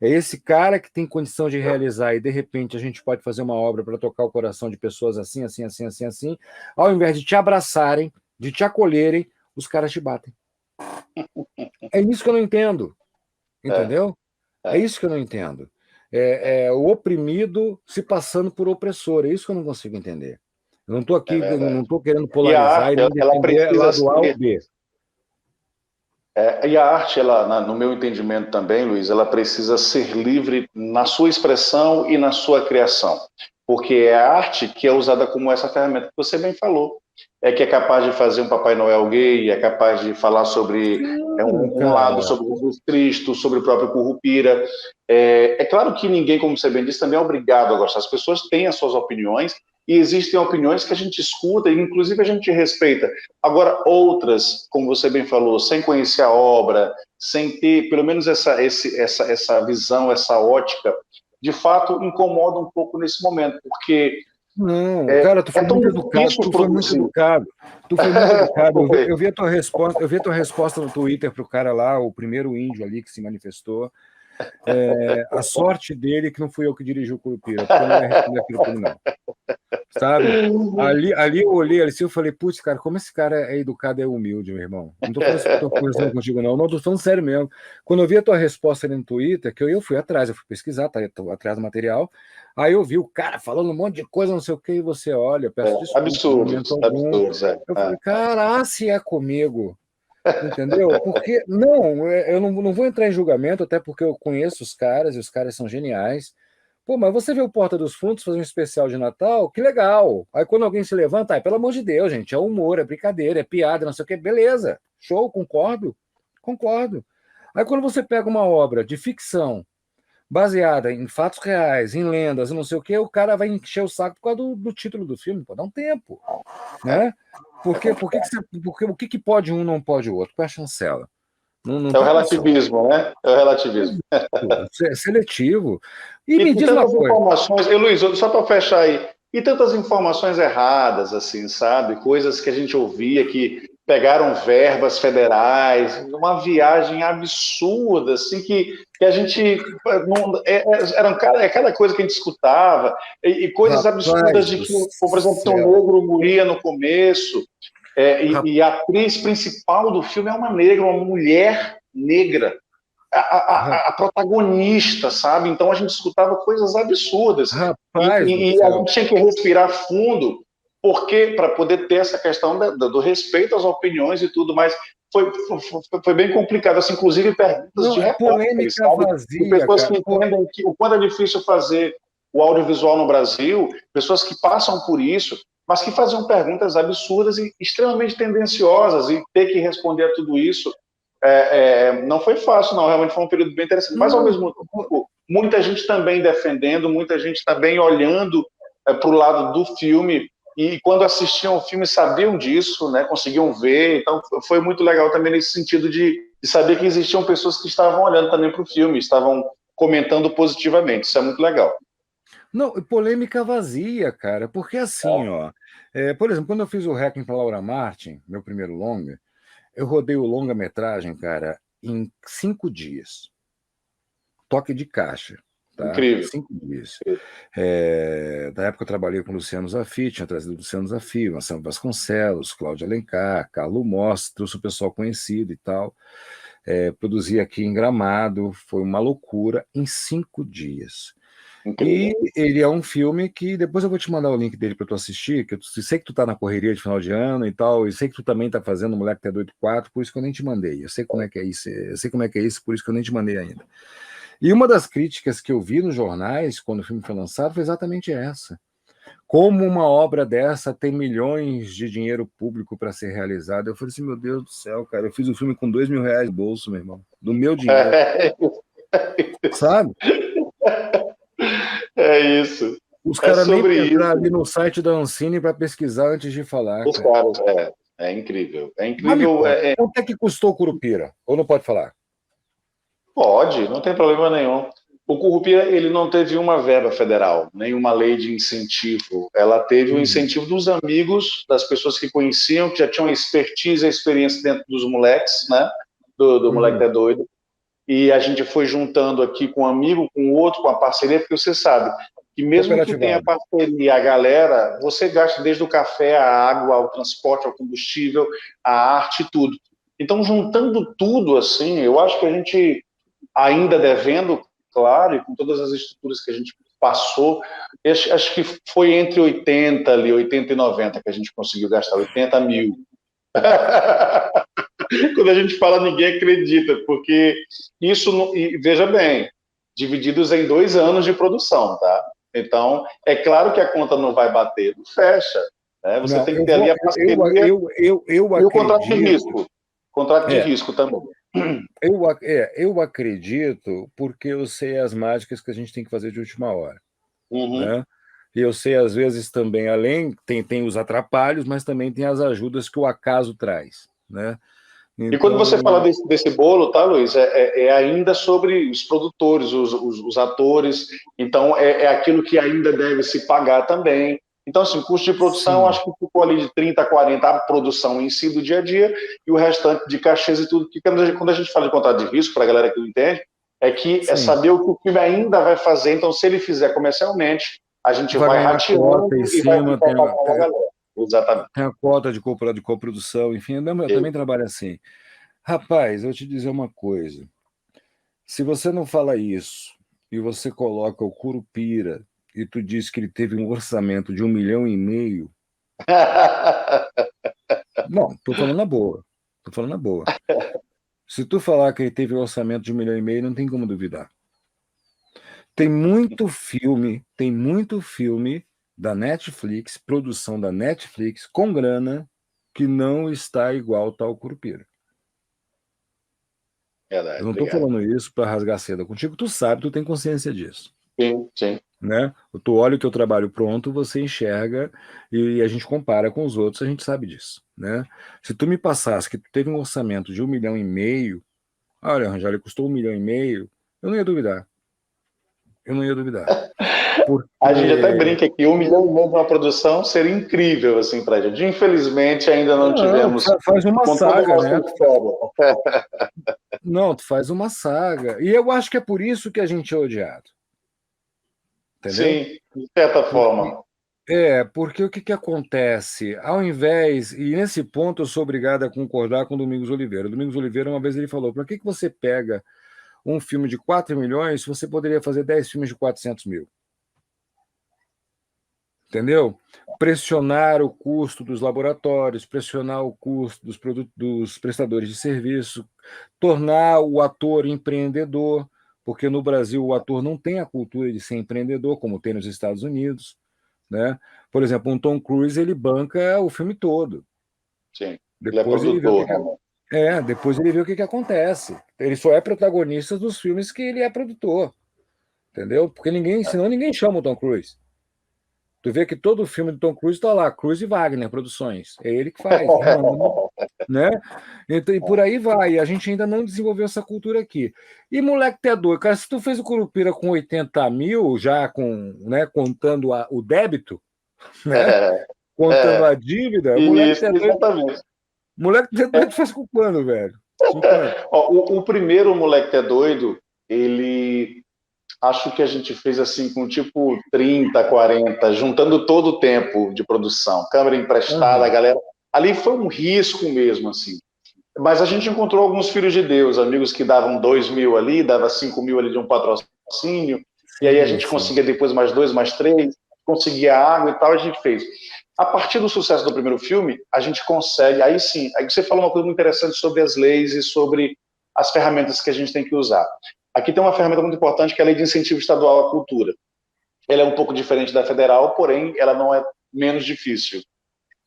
é esse cara que tem condição de realizar e de repente a gente pode fazer uma obra para tocar o coração de pessoas assim, assim, assim, assim, assim, ao invés de te abraçarem, de te acolherem, os caras te batem. É isso que eu não entendo, É, entendeu? É é, isso que eu não entendo. É o oprimido se passando por opressor, é isso que eu não consigo entender. Eu não estou é aqui, não verdade. estou querendo E a polarizar e arte, nem ela defender precisa lado A ou ser. B. E a arte, no meu entendimento também, Luiz, ela precisa ser livre na sua expressão e na sua criação. Porque é a arte que é usada como essa ferramenta que você bem falou. É que é capaz de fazer um Papai Noel gay, é capaz de falar sobre Sim, um lado cara. sobre Jesus Cristo, sobre o próprio Curupira. É claro que ninguém, como você bem disse, também é obrigado a gostar. As pessoas têm as suas opiniões e existem opiniões que a gente escuta e, inclusive, a gente respeita. Agora, outras, como você bem falou, sem conhecer a obra, sem ter, pelo menos, essa visão, essa ótica, de fato, incomoda um pouco nesse momento, porque não, cara, tu foi tão muito educado, difícil tu foi muito produzir. educado. Tu foi muito educado. Eu vi a tua resposta, eu vi a tua resposta no Twitter pro cara lá, o primeiro índio ali que se manifestou. A sorte dele que não fui eu que dirigi o Curupira, porque eu não ia responder aquilo por ele, não. Sabe? Ali eu olhei assim, eu falei, putz, cara, como esse cara é educado e é humilde, meu irmão. Não tô falando isso porque eu tô conversando contigo, não. Não, tô falando sério mesmo. Quando eu vi a tua resposta ali no Twitter, que eu fui atrás, eu fui pesquisar, tá, tô atrás do material. Aí eu vi o cara falando um monte de coisa, não sei o que, e você olha, peço desculpa, no momento Absurdos, algum. absurdos. Eu falei, cara, se é comigo. Entendeu? Porque, não, eu não vou entrar em julgamento, até porque eu conheço os caras, e os caras são geniais. Pô, mas você vê o Porta dos Fundos fazer um especial de Natal? Que legal. Aí quando alguém se levanta, pelo amor de Deus, gente, é humor, é brincadeira, é piada, não sei o quê. Beleza, show, concordo, concordo. Aí quando você pega uma obra de ficção, baseada em fatos reais, em lendas, e não sei o quê, o cara vai encher o saco por causa do título do filme, pô, dá um tempo, né? Porque o que pode um não pode o outro? Qual é a chancela? Não É o tem condição. relativismo, né? É o relativismo. É seletivo. E me E diz uma tantas coisa. informações, e Luiz, só para fechar aí, e tantas informações erradas, assim, sabe? Coisas que a gente ouvia que pegaram verbas federais, uma viagem absurda, assim, que a gente não, é cada coisa que a gente escutava, e coisas absurdas Rapaz de do que, por exemplo, que um céu. negro morria no começo, Ra- e a atriz principal do filme é uma negra, uma mulher negra ra- a protagonista, sabe? Então a gente escutava coisas absurdas Rapaz do e a céu. gente tinha que respirar fundo, porque para poder ter essa questão do respeito às opiniões e tudo mais. Foi bem complicado, assim, inclusive perguntas Não, de é repórteres, polêmica sabe? De vazia, pessoas cara. que entendem que o quanto é difícil fazer o audiovisual no Brasil, pessoas que passam por isso, mas que faziam perguntas absurdas e extremamente tendenciosas e ter que responder a tudo isso não foi fácil, não. Realmente foi um período bem interessante. Mas, ao Não, mesmo tempo, muita gente também defendendo, muita gente também olhando para o lado do filme. E quando assistiam o filme sabiam disso, né? Conseguiam ver. Então, foi muito legal também nesse sentido de saber que existiam pessoas que estavam olhando também para o filme, estavam comentando positivamente. Isso é muito legal. não, polêmica vazia, cara. Porque assim, ó. Por exemplo, quando eu fiz o Hacking para Laura Martin, meu primeiro longa, eu rodei o longa-metragem, cara, em 5 dias. Toque de caixa, tá? Incrível. 5 dias. Da época eu trabalhei com o Luciano Zafi, tinha trazido o Luciano Zafi, Marcelo Vasconcelos, Cláudio Alencar, Carlos Mostra, trouxe o pessoal conhecido e tal. Produzi aqui em Gramado, foi uma loucura, em 5 dias. E Incrível. ele é um filme que depois eu vou te mandar o link dele para tu assistir, que eu sei que tu tá na correria de final de ano e tal, e sei que tu também tá fazendo Moleque Até Doido 4, por isso que eu nem te mandei. Eu sei como é que é isso, eu sei como é que é isso, por isso que eu nem te mandei ainda. E uma das críticas que eu vi nos jornais quando o filme foi lançado foi exatamente essa. Como uma obra dessa tem milhões de dinheiro público para ser realizada? Eu falei assim, meu Deus do céu, cara, eu fiz o filme com R$ 2.000 no bolso, meu irmão, do meu dinheiro, sabe? É isso. Os É caras nem sobre entrar ali isso. no site da Ancine para pesquisar antes de falar, Os cara. caras, é incrível. É Mas me incrível. conta, quanto é que custou o Curupira? Ou não pode falar? Pode, não tem problema nenhum. O Curupira, ele não teve uma verba federal, nenhuma lei de incentivo. Ela teve o Uhum. incentivo dos amigos, das pessoas que conheciam, que já tinham expertise e experiência dentro dos moleques, né? Do Moleque Uhum. é Doido. E a gente foi juntando aqui com um amigo, com o outro, com a parceria, porque você sabe que mesmo que tenha Cooperativado. parceria, a galera, você gasta desde o café, a água, ao transporte, ao combustível, a arte, tudo. Então, juntando tudo assim, eu acho que a gente ainda devendo, claro, e com todas as estruturas que a gente passou, acho que foi entre 80 ali, 80 e 90 que a gente conseguiu gastar, 80 mil. Quando a gente fala, ninguém acredita, porque isso, e veja bem, divididos em 2 anos de produção, tá? Então, é claro que a conta não vai bater, não fecha. Né? Você Não, tem que ter ali a parceria eu e o contrato de acredito. risco. Contrato de É, risco também. eu acredito porque eu sei as mágicas que a gente tem que fazer de última hora, Uhum. né? E eu sei, às vezes, também, além, tem os atrapalhos, mas também tem as ajudas que o acaso traz, né? E quando você Então, fala desse bolo, tá, Luiz, é ainda sobre os produtores, os atores, então é aquilo que ainda deve se pagar também. Então, assim, custo de produção, sim, acho que ficou ali de 30 a 40 a produção em si do dia a dia, e o restante de cachês e tudo, que quando a gente fala de contrato de risco, para a galera que não entende, é sim. saber o que o filme ainda vai fazer. Então, se ele fizer comercialmente, a gente Vai vai ganhar rateando cota em e vai cima, pagando a galera. Exatamente. tem a cota de coprodução, enfim, eu também trabalho assim. Rapaz, eu vou te dizer uma coisa. Se você não fala isso e você coloca o Curupira e tu diz que ele teve um orçamento de 1,5 milhão, não, tô falando na boa. Tô falando na boa. Se tu falar que ele teve um orçamento de 1,5 milhão, não tem como duvidar. Tem muito filme da Netflix, produção da Netflix, com grana, que não está igual tal Curupira. Eu Verdade, não estou obrigado. falando isso para rasgar seda contigo, tu sabe, tu tem consciência disso. Sim, sim. Né? Tu olha o teu trabalho pronto, você enxerga e a gente compara com os outros, a gente sabe disso, né? Se tu me passasse que tu teve um orçamento de 1,5 milhão, olha, Rangel, ele custou 1,5 milhão, eu não ia duvidar. Eu não ia duvidar. A gente até Porque brinca que 1,5 milhão de uma produção seria incrível assim para a gente. Infelizmente, ainda não não, tivemos faz uma com toda a saga, nossa né? história. Não, tu faz uma saga. E eu acho que é por isso que a gente é odiado. Entendeu? Sim, de certa Porque forma. porque o que que acontece? Ao invés, e nesse ponto eu sou obrigado a concordar com o Domingos Oliveira. O Domingos Oliveira, uma vez ele falou: para que você pega um filme de 4 milhões se você poderia fazer 10 filmes de 400 mil? Entendeu? Pressionar o custo dos laboratórios, pressionar o custo dos prestadores de serviço, tornar o ator empreendedor, porque no Brasil o ator não tem a cultura de ser empreendedor, como tem nos Estados Unidos. Né? Por exemplo, um Tom Cruise ele banca o filme todo. Sim, ele é Depois ele vê o produtor, que, né? depois ele vê o que acontece. Ele só é protagonista dos filmes que ele é produtor, entendeu? Porque senão ninguém chama o Tom Cruise. Tu vê que todo filme do Tom Cruise está lá, Cruise e Wagner Produções. É ele que faz, e manda, né? Então, e por aí vai. A gente ainda não desenvolveu essa cultura aqui. E moleque, tu é doido. Cara, se tu fez o Curupira com 80 mil, já né, contando o débito, né? Contando a dívida, moleque, Isso, tu é doido. exatamente. Moleque, tu é doido, faz com quando, velho? Com quando? Ó, o primeiro Moleque é Doido, ele acho que a gente fez assim com tipo 30, 40, juntando todo o tempo de produção, câmera emprestada, a Uhum. galera. Ali foi um risco mesmo, assim. Mas a gente encontrou alguns filhos de Deus, amigos que davam 2 mil ali, dava 5 mil ali de um patrocínio, e aí a Sim, gente sim. conseguia depois mais 2, mais 3, conseguia água e tal, a gente fez. A partir do sucesso do primeiro filme, a gente consegue, aí sim, aí você falou uma coisa muito interessante sobre as leis e sobre as ferramentas que a gente tem que usar. Aqui tem uma ferramenta muito importante que é a Lei de Incentivo Estadual à Cultura. Ela é um pouco diferente da federal, porém ela não é menos difícil.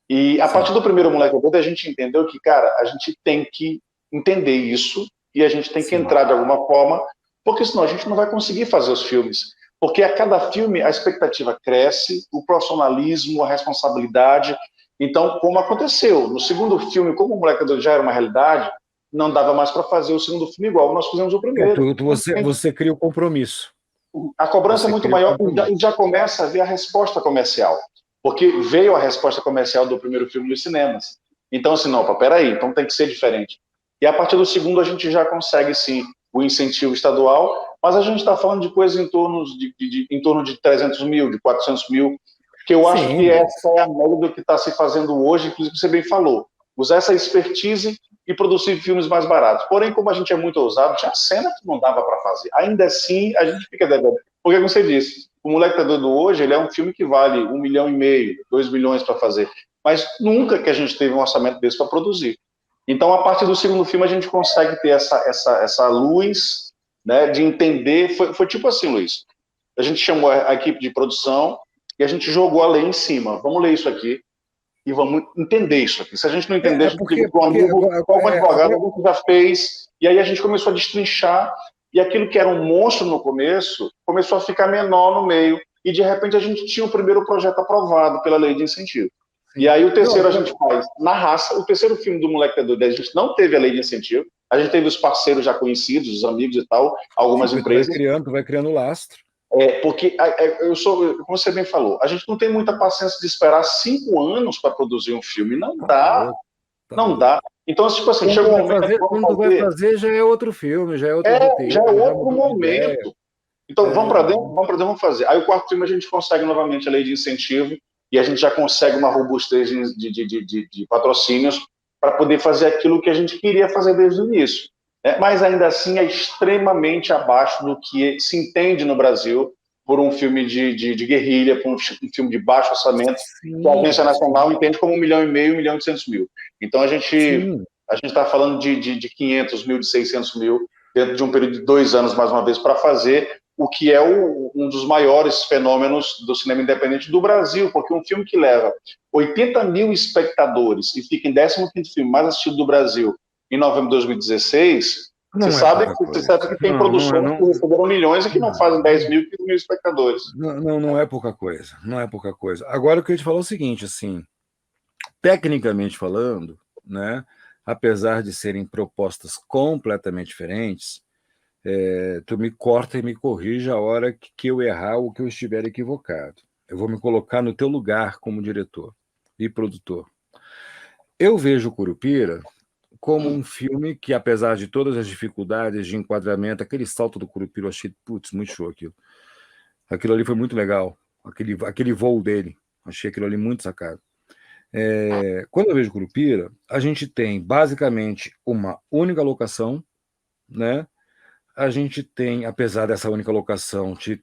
E a Sim. partir do primeiro Moleque Doido, a gente entendeu que, cara, a gente tem que entender isso e a gente tem que Sim. entrar de alguma forma, porque senão a gente não vai conseguir fazer os filmes. Porque a cada filme a expectativa cresce, o profissionalismo, a responsabilidade. Então, como aconteceu, no segundo filme, como o Moleque Doido já era uma realidade, não dava mais para fazer o segundo filme igual nós fizemos o primeiro. Você cria o compromisso. A cobrança é Você muito cria o maior compromisso. e já começa a ver a resposta comercial. Porque veio a resposta comercial do primeiro filme nos cinemas. Então, assim, não, peraí, então tem que ser diferente. E a partir do segundo a gente já consegue, sim, o incentivo estadual, mas a gente está falando de coisas em torno de 300 mil, de 400 mil, que eu acho Sim, que essa mas é a média do que está se fazendo hoje, inclusive você bem falou. Usar essa expertise e produzir filmes mais baratos. Porém, como a gente é muito ousado, tinha cena que não dava para fazer. Ainda assim, a gente fica devendo. Porque, como você disse, o Moleque Tá Doido hoje, ele é um filme que vale 1,5 milhão, 2 milhões para fazer. Mas nunca que a gente teve um orçamento desse para produzir. Então, a partir do segundo filme, a gente consegue ter essa luz, né, de entender. Foi tipo assim, Luiz. A gente chamou a equipe de produção e a gente jogou a lei em cima. Vamos ler isso aqui e vamos entender isso aqui. Se a gente não entender, a gente liga para um amigo, para um advogado, alguém que já fez, e aí a gente começou a destrinchar, e aquilo que era um monstro no começo, começou a ficar menor no meio, e de repente a gente tinha o primeiro projeto aprovado pela lei de incentivo. E aí o terceiro a gente faz na raça. O terceiro filme do Moleque Doido, a gente não teve a lei de incentivo, a gente teve os parceiros já conhecidos, os amigos e tal, algumas empresas. Tu vai criando lastro. Porque como você bem falou, a gente não tem muita paciência de esperar 5 anos para produzir um filme. Não dá. Não dá. Então, tipo assim, chega um momento. Quando tu vai fazer, já é outro filme, já é outro roteiro. Já é outro momento. Então, vamos para dentro, vamos fazer. Aí o quarto filme a gente consegue novamente a lei de incentivo e a gente já consegue uma robustez de patrocínios para poder fazer aquilo que a gente queria fazer desde o início. Mas ainda assim é extremamente abaixo do que se entende no Brasil por um filme de guerrilha, por um filme de baixo orçamento, que a Agência Nacional entende como 1,5 milhão, 1.800.000. Então a gente está falando de 500 mil, de 600 mil, dentro de um período de 2 anos, mais uma vez, para fazer o que é um dos maiores fenômenos do cinema independente do Brasil, porque um filme que leva 80 mil espectadores e fica em 15º filme mais assistido do Brasil em novembro de 2016, você sabe que tem produções que receberam milhões e que não fazem 10 mil, 15 mil espectadores. Não é pouca coisa. Não é pouca coisa. Agora, o que eu ia te falar é o seguinte, assim, tecnicamente falando, né, apesar de serem propostas completamente diferentes, tu me corta e me corrige a hora que eu errar ou que eu estiver equivocado. Eu vou me colocar no teu lugar como diretor e produtor. Eu vejo Curupira como um filme que, apesar de todas as dificuldades de enquadramento, aquele salto do Curupira, eu achei, muito show aquilo. Aquilo ali foi muito legal. Aquele voo dele, achei aquilo ali muito sacado. Quando eu vejo Curupira, a gente tem basicamente uma única locação, né? A gente tem, apesar dessa única locação te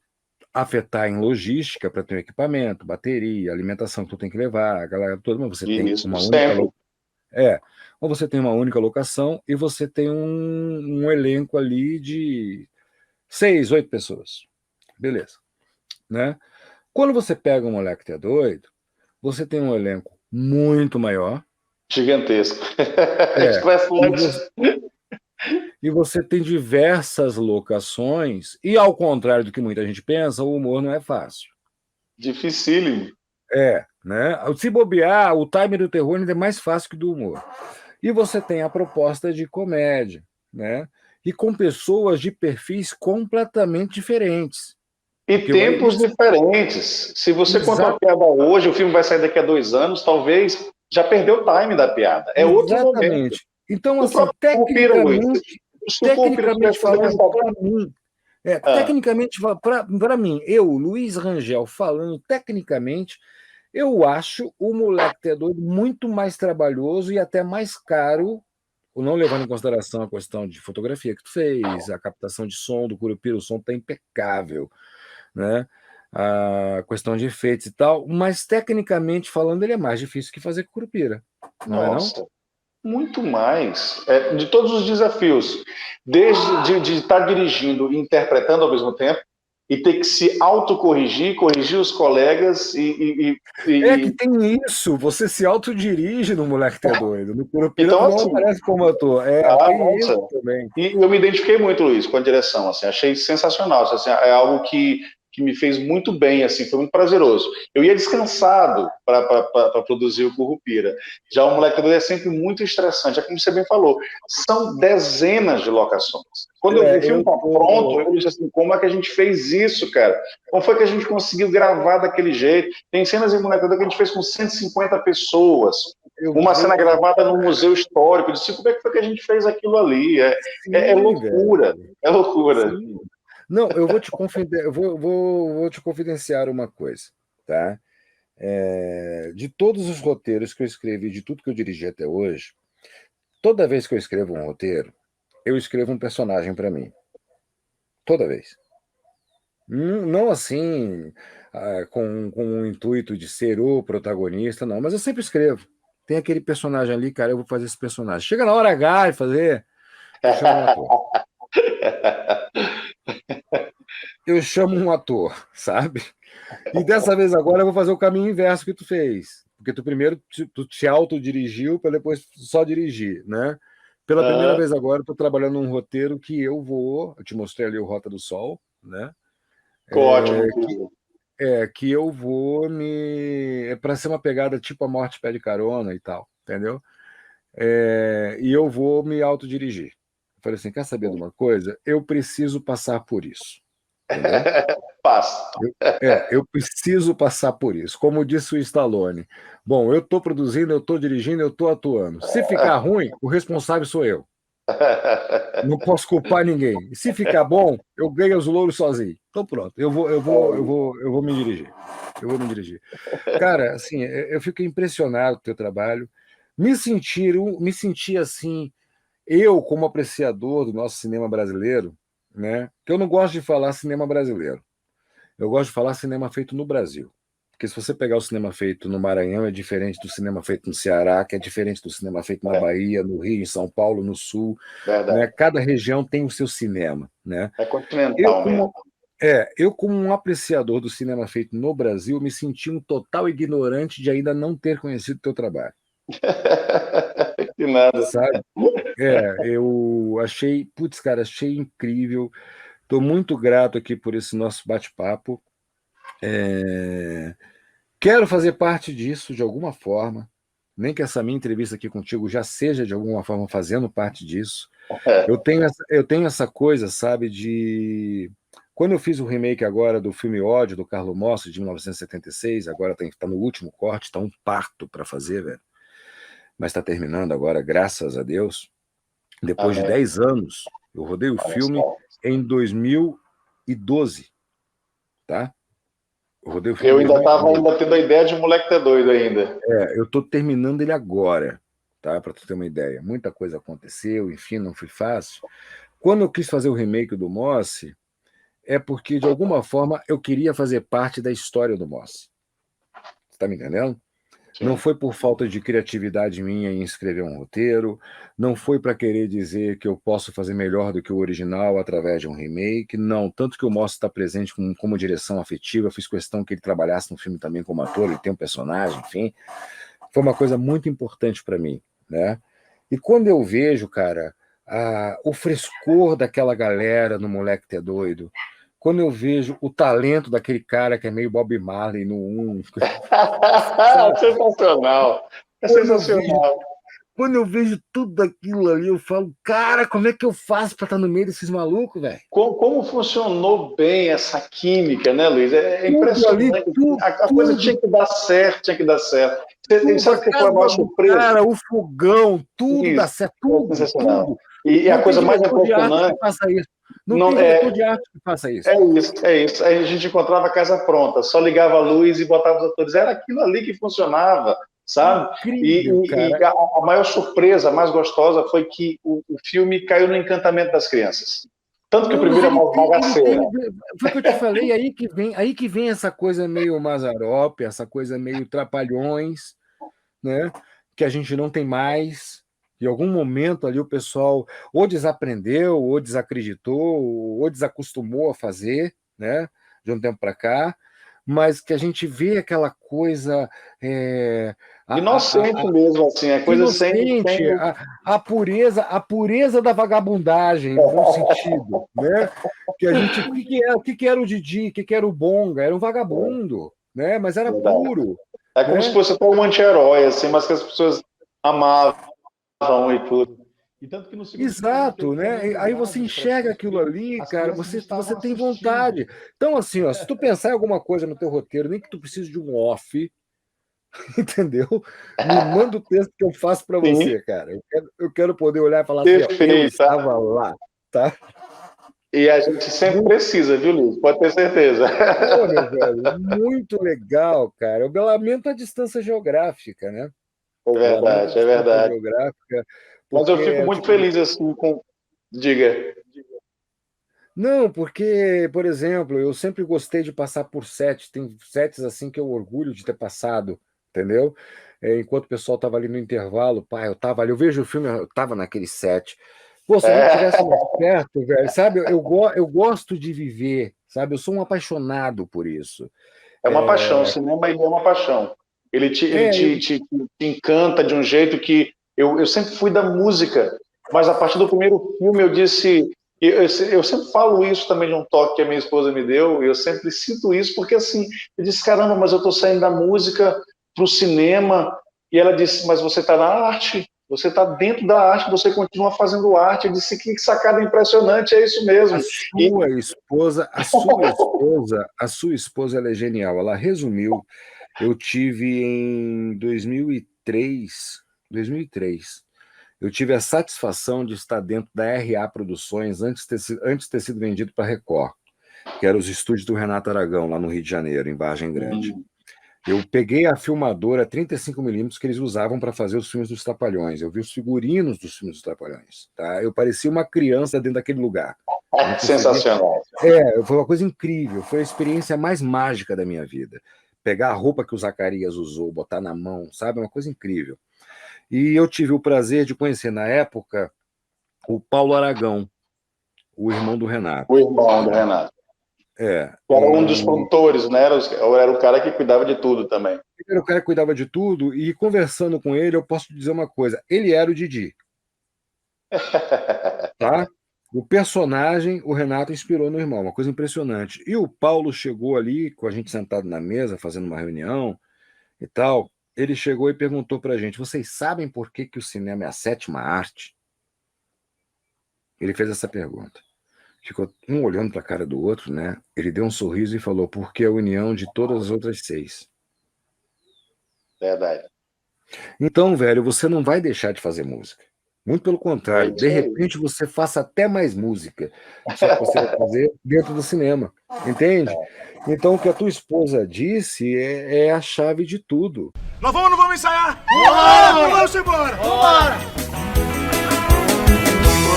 afetar em logística para ter um equipamento, bateria, alimentação que tu tem que levar, a galera toda, mas você tem uma única locação. Ou você tem uma única locação e você tem um elenco ali de 6, 8 pessoas. Beleza. Né? Quando você pega um Moleque que é Doido, você tem um elenco muito maior. Gigantesco. E você tem diversas locações, e ao contrário do que muita gente pensa, o humor não é fácil. Dificílimo. Né? Se bobear, o time do terror ainda é mais fácil que do humor. E você tem a proposta de comédia, né? E com pessoas de perfis completamente diferentes. E tempos diferentes. Se você contar uma piada hoje, o filme vai sair daqui a 2 anos, talvez já perdeu o time da piada. É outro momento. Então, assim, tecnicamente falando, para mim, eu, Luiz Rangel, falando tecnicamente, eu acho o Moleque é Doido muito mais trabalhoso e até mais caro, não levando em consideração a questão de fotografia que tu fez, a captação de som do Curupira, o som está impecável, né? A questão de efeitos e tal, mas tecnicamente falando, ele é mais difícil que fazer Curupira. Nossa, muito mais. De todos os desafios, desde de estar dirigindo e interpretando ao mesmo tempo, e ter que se autocorrigir, corrigir os colegas que tem isso, você se autodirige no Moleque é Doido. No Curupira então, não aparece como ator. Tem isso também. E eu me identifiquei muito, Luiz, com a direção. Assim, achei sensacional. Assim, é algo que me fez muito bem, assim, foi muito prazeroso. Eu ia descansado para produzir o Curupira. Já o Moleque Doido é sempre muito estressante, é como você bem falou, são dezenas de locações. Quando eu vi o filme pronto, eu disse assim, como é que a gente fez isso, cara? Como foi que a gente conseguiu gravar daquele jeito? Tem cenas em Moleque Doido que a gente fez com 150 pessoas, uma cena gravada no Museu Histórico, eu disse, como é que foi que a gente fez aquilo ali? É loucura, é loucura. Sim. Não, eu vou te vou te confidenciar uma coisa, tá? De todos os roteiros que eu escrevi, de tudo que eu dirigi até hoje, toda vez que eu escrevo um roteiro, eu escrevo um personagem para mim. Toda vez. Não assim, com o intuito de ser o protagonista, não, mas eu sempre escrevo. Tem aquele personagem ali, cara, eu vou fazer esse personagem. Chega na hora H de fazer, eu chamo um ator. Eu chamo um ator, sabe? E dessa vez agora eu vou fazer o caminho inverso que tu fez. Porque tu primeiro tu te autodirigiu para depois só dirigir, né? Pela primeira vez agora eu tô trabalhando num roteiro que eu te mostrei ali o Rota do Sol, né? Ótimo. que eu vou me. É para ser uma pegada tipo A Morte Pede Carona e tal, entendeu? E eu vou me autodirigir. Eu falei assim: quer saber de uma coisa? Eu preciso passar por isso, entendeu? Passa. Eu preciso passar por isso. Como disse o Stallone: bom, eu estou produzindo, eu estou dirigindo, eu estou atuando. Se ficar ruim, o responsável sou eu. Não posso culpar ninguém. E se ficar bom, eu ganho os louros sozinho. Então pronto, eu vou me dirigir. Eu vou me dirigir. Cara, assim, eu fiquei impressionado com o teu trabalho. Me senti assim, eu como apreciador do nosso cinema brasileiro, né? Que eu não gosto de falar cinema brasileiro. Eu gosto de falar cinema feito no Brasil. Porque se você pegar o cinema feito no Maranhão, é diferente do cinema feito no Ceará, que é diferente do cinema feito na Bahia, no Rio, em São Paulo, no Sul. Né? Verdade. Cada região tem o seu cinema. Né? É Eu, continental mesmo. como, eu, como um apreciador do cinema feito no Brasil, me senti um total ignorante de ainda não ter conhecido o teu trabalho. Que nada. Sabe? Eu achei, putz, cara, achei incrível. Estou muito grato aqui por esse nosso bate-papo. Quero fazer parte disso de alguma forma, nem que essa minha entrevista aqui contigo já seja de alguma forma fazendo parte disso. Eu tenho essa coisa, sabe, de. Quando eu fiz o remake agora do filme Ódio, do Carlo Mossi, de 1976, agora está no último corte, está um parto para fazer, velho. Mas está terminando agora, graças a Deus. Depois de Amém. 10 anos, eu rodei o filme em 2012, tá? Eu rodei o filme Eu em ainda estava 2012. ainda tendo a ideia de moleque ter doido ainda. Eu estou terminando ele agora, tá? Para tu ter uma ideia. Muita coisa aconteceu, enfim, não foi fácil. Quando eu quis fazer o remake do Mossi, é porque, de alguma forma, eu queria fazer parte da história do Mossi. Você está me entendendo? Não Sim. foi por falta de criatividade minha em escrever um roteiro, não foi para querer dizer que eu posso fazer melhor do que o original através de um remake, não. Tanto que o Mossi está presente como direção afetiva, eu fiz questão que ele trabalhasse no filme também como ator, ele tem um personagem, enfim. Foi uma coisa muito importante para mim, né? E quando eu vejo, cara, o frescor daquela galera no Moleque Ter Doido, quando eu vejo o talento daquele cara que é meio Bob Marley no 1, Sensacional. É quando eu vejo, sensacional. quando eu vejo tudo aquilo ali, eu falo, cara, como é que eu faço para estar no meio desses malucos, velho? Como funcionou bem essa química, né, Luiz? É Tudo ali, impressionante. tudo, A coisa tinha tudo, que dar certo, tinha que dar certo. Você tudo, sabe a o que foi a casa maior do surpresa? cara, o fogão, tudo dá Isso, certo, é tudo, sensacional. tudo. E a Não tem coisa mais diretor de arte que impressionante faça isso. Não não tem diretor de arte que faça isso. é isso, é isso. Aí a gente encontrava a casa pronta, só ligava a luz e botava os atores. Era aquilo ali que funcionava, sabe? Incrível, E cara. a maior surpresa, a mais gostosa, foi que o filme caiu no encantamento das crianças. Tanto que o Não, mas primeiro é ele uma tem, ele bagaceira. tem. Foi o que eu te falei, aí que vem essa coisa meio Mazzaropi, essa coisa meio Trapalhões, né? Que a gente não tem mais. Em algum momento ali o pessoal ou desaprendeu, ou desacreditou, ou desacostumou a fazer, né? De um tempo para cá, mas que a gente vê aquela coisa Inocente mesmo, assim, a coisa sem... inocente, a pureza da vagabundagem, no bom sentido, né? Que a gente, o que era o Didi, o que era o Bonga? Era um vagabundo, né? Mas era puro, É como se né? fosse até um anti-herói, assim, mas que as pessoas amavam e tudo. E tanto que no segundo filme a gente teve Exato, cenas né? Aí você dubladas para enxerga aquilo ali, as cara, crianças você estavam tem assistindo. vontade. Então, assim, ó, se tu pensar em alguma coisa no teu roteiro, nem que tu precise de um off, entendeu? Me manda o texto que eu faço para Sim, você, cara. Eu quero poder olhar e falar assim, ó, eu perfeita. estava lá, tá? E a gente sempre Muito, precisa, viu, Luiz? Pode ter certeza. pô, meu velho, muito legal, cara. Eu lamento a distância geográfica, né? É Eu lamento a verdade, é distância verdade. geográfica, Mas porque eu fico é o muito tipo de. feliz assim com. Diga. Não, porque, por exemplo, eu sempre gostei de passar por sets, tem sets assim que eu orgulho de ter passado, entendeu? Enquanto o pessoal estava ali no intervalo, pai, eu estava ali, eu vejo o filme, eu estava naquele set. Pô, se a gente É, tivesse mais perto, velho, sabe? Eu gosto de viver, sabe? Eu sou um apaixonado por isso. é uma paixão, o É, cinema ele é uma paixão. Ele te, ele é, te, te, te encanta de um jeito que eu sempre fui da música, mas a partir do primeiro filme eu disse, Eu sempre falo isso também de um toque que a minha esposa me deu, e eu sempre sinto isso, porque assim, eu disse, caramba, mas eu estou saindo da música para o cinema, e ela disse, mas você está na arte, você está dentro da arte, você continua fazendo arte. Eu disse, que sacada impressionante, é isso mesmo. A sua esposa, ela é genial. Ela resumiu. Eu tive em 2003, eu tive a satisfação de estar dentro da RA Produções antes de ter sido vendido para a Record, que eram os estúdios do Renato Aragão, lá no Rio de Janeiro, em Vargem Grande. Eu peguei a filmadora 35mm que eles usavam para fazer os filmes dos Trapalhões. Eu vi os figurinos dos filmes dos Trapalhões. Tá? Eu parecia uma criança dentro daquele lugar. Sensacional. Foi uma coisa incrível. Foi a experiência mais mágica da minha vida. Pegar a roupa que o Zacarias usou, botar na mão, sabe? É uma coisa incrível. E eu tive o prazer de conhecer, na época, o Paulo Aragão, o irmão do Renato. O irmão do Renato. Era um dos produtores, né? Era o cara que cuidava de tudo também. Ele era o cara que cuidava de tudo, e conversando com ele, eu posso te dizer uma coisa: ele era o Didi. Tá? O personagem, o Renato inspirou no irmão, uma coisa impressionante. E o Paulo chegou ali, com a gente sentado na mesa, fazendo uma reunião e tal. Ele chegou e perguntou pra gente: vocês sabem por que o cinema é a sétima arte? Ele fez essa pergunta. Ficou um olhando para a cara do outro, né? Ele deu um sorriso e falou: porque é a união de todas as outras 6. Verdade. Então, velho, você não vai deixar de fazer música. Muito pelo contrário. De repente você faça até mais música. Só que você vai fazer dentro do cinema. Entende? Então, o que a tua esposa disse é a chave de tudo. Nós vamos ou não vamos ensaiar? Vamos embora! Vambora!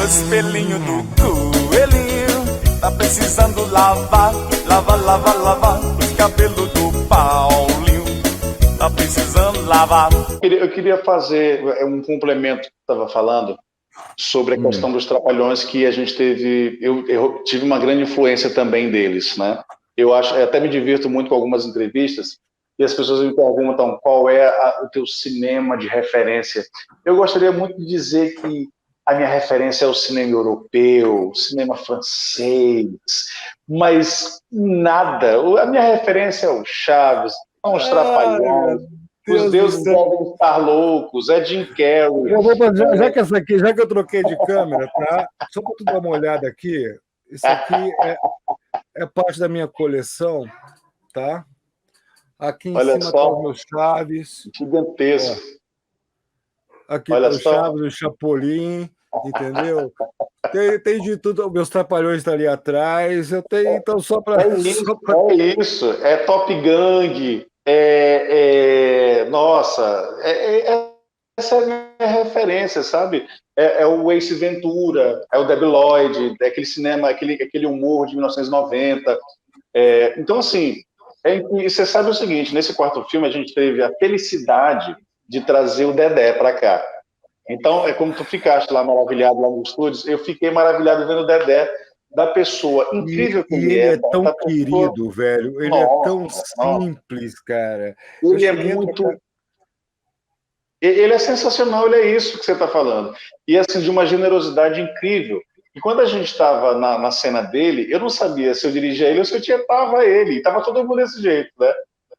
O espelhinho do coelhinho tá precisando lavar, lavar os cabelos do Paulinho, tá precisando lavar. Eu queria fazer um complemento que você estava falando sobre a questão dos Trapalhões, que a gente teve, eu tive uma grande influência também deles, né? Eu até me divirto muito com algumas entrevistas e as pessoas me perguntam qual é o teu cinema de referência. Eu gostaria muito de dizer que a minha referência é o cinema europeu, o cinema francês, mas nada. A minha referência é o Chaves, são os Trapalhões, os deuses devem estar loucos, é Jim Carrey. Já que eu troquei de câmera, tá? Só para tu dar uma olhada aqui, isso aqui é parte da minha coleção, tá? Aqui em cima estão os meus Chaves. Gigantesco. Aqui tem o Chaves, o Chapolin, entendeu? Tem de tudo, meus Trapalhões estão ali atrás. Eu tenho, então, só para. É isso, é Top Gang, nossa, essa é a minha referência, sabe? É o Ace Ventura, é o Debi Lloyd, é aquele cinema, aquele humor de 1990. Então, assim, e você sabe o seguinte: nesse quarto filme a gente teve a felicidade de trazer o Dedé para cá. Então, é como tu ficaste lá maravilhado lá nos estúdios, eu fiquei maravilhado vendo o Dedé, da pessoa incrível que ele é. Ele é tão querido, velho. Ele é tão simples, cara. Ele é muito... Ele é sensacional, ele é isso que você está falando. E, assim, de uma generosidade incrível. E quando a gente estava na cena dele, eu não sabia se eu dirigia ele ou se eu tinha ele. E estava todo mundo desse jeito, né?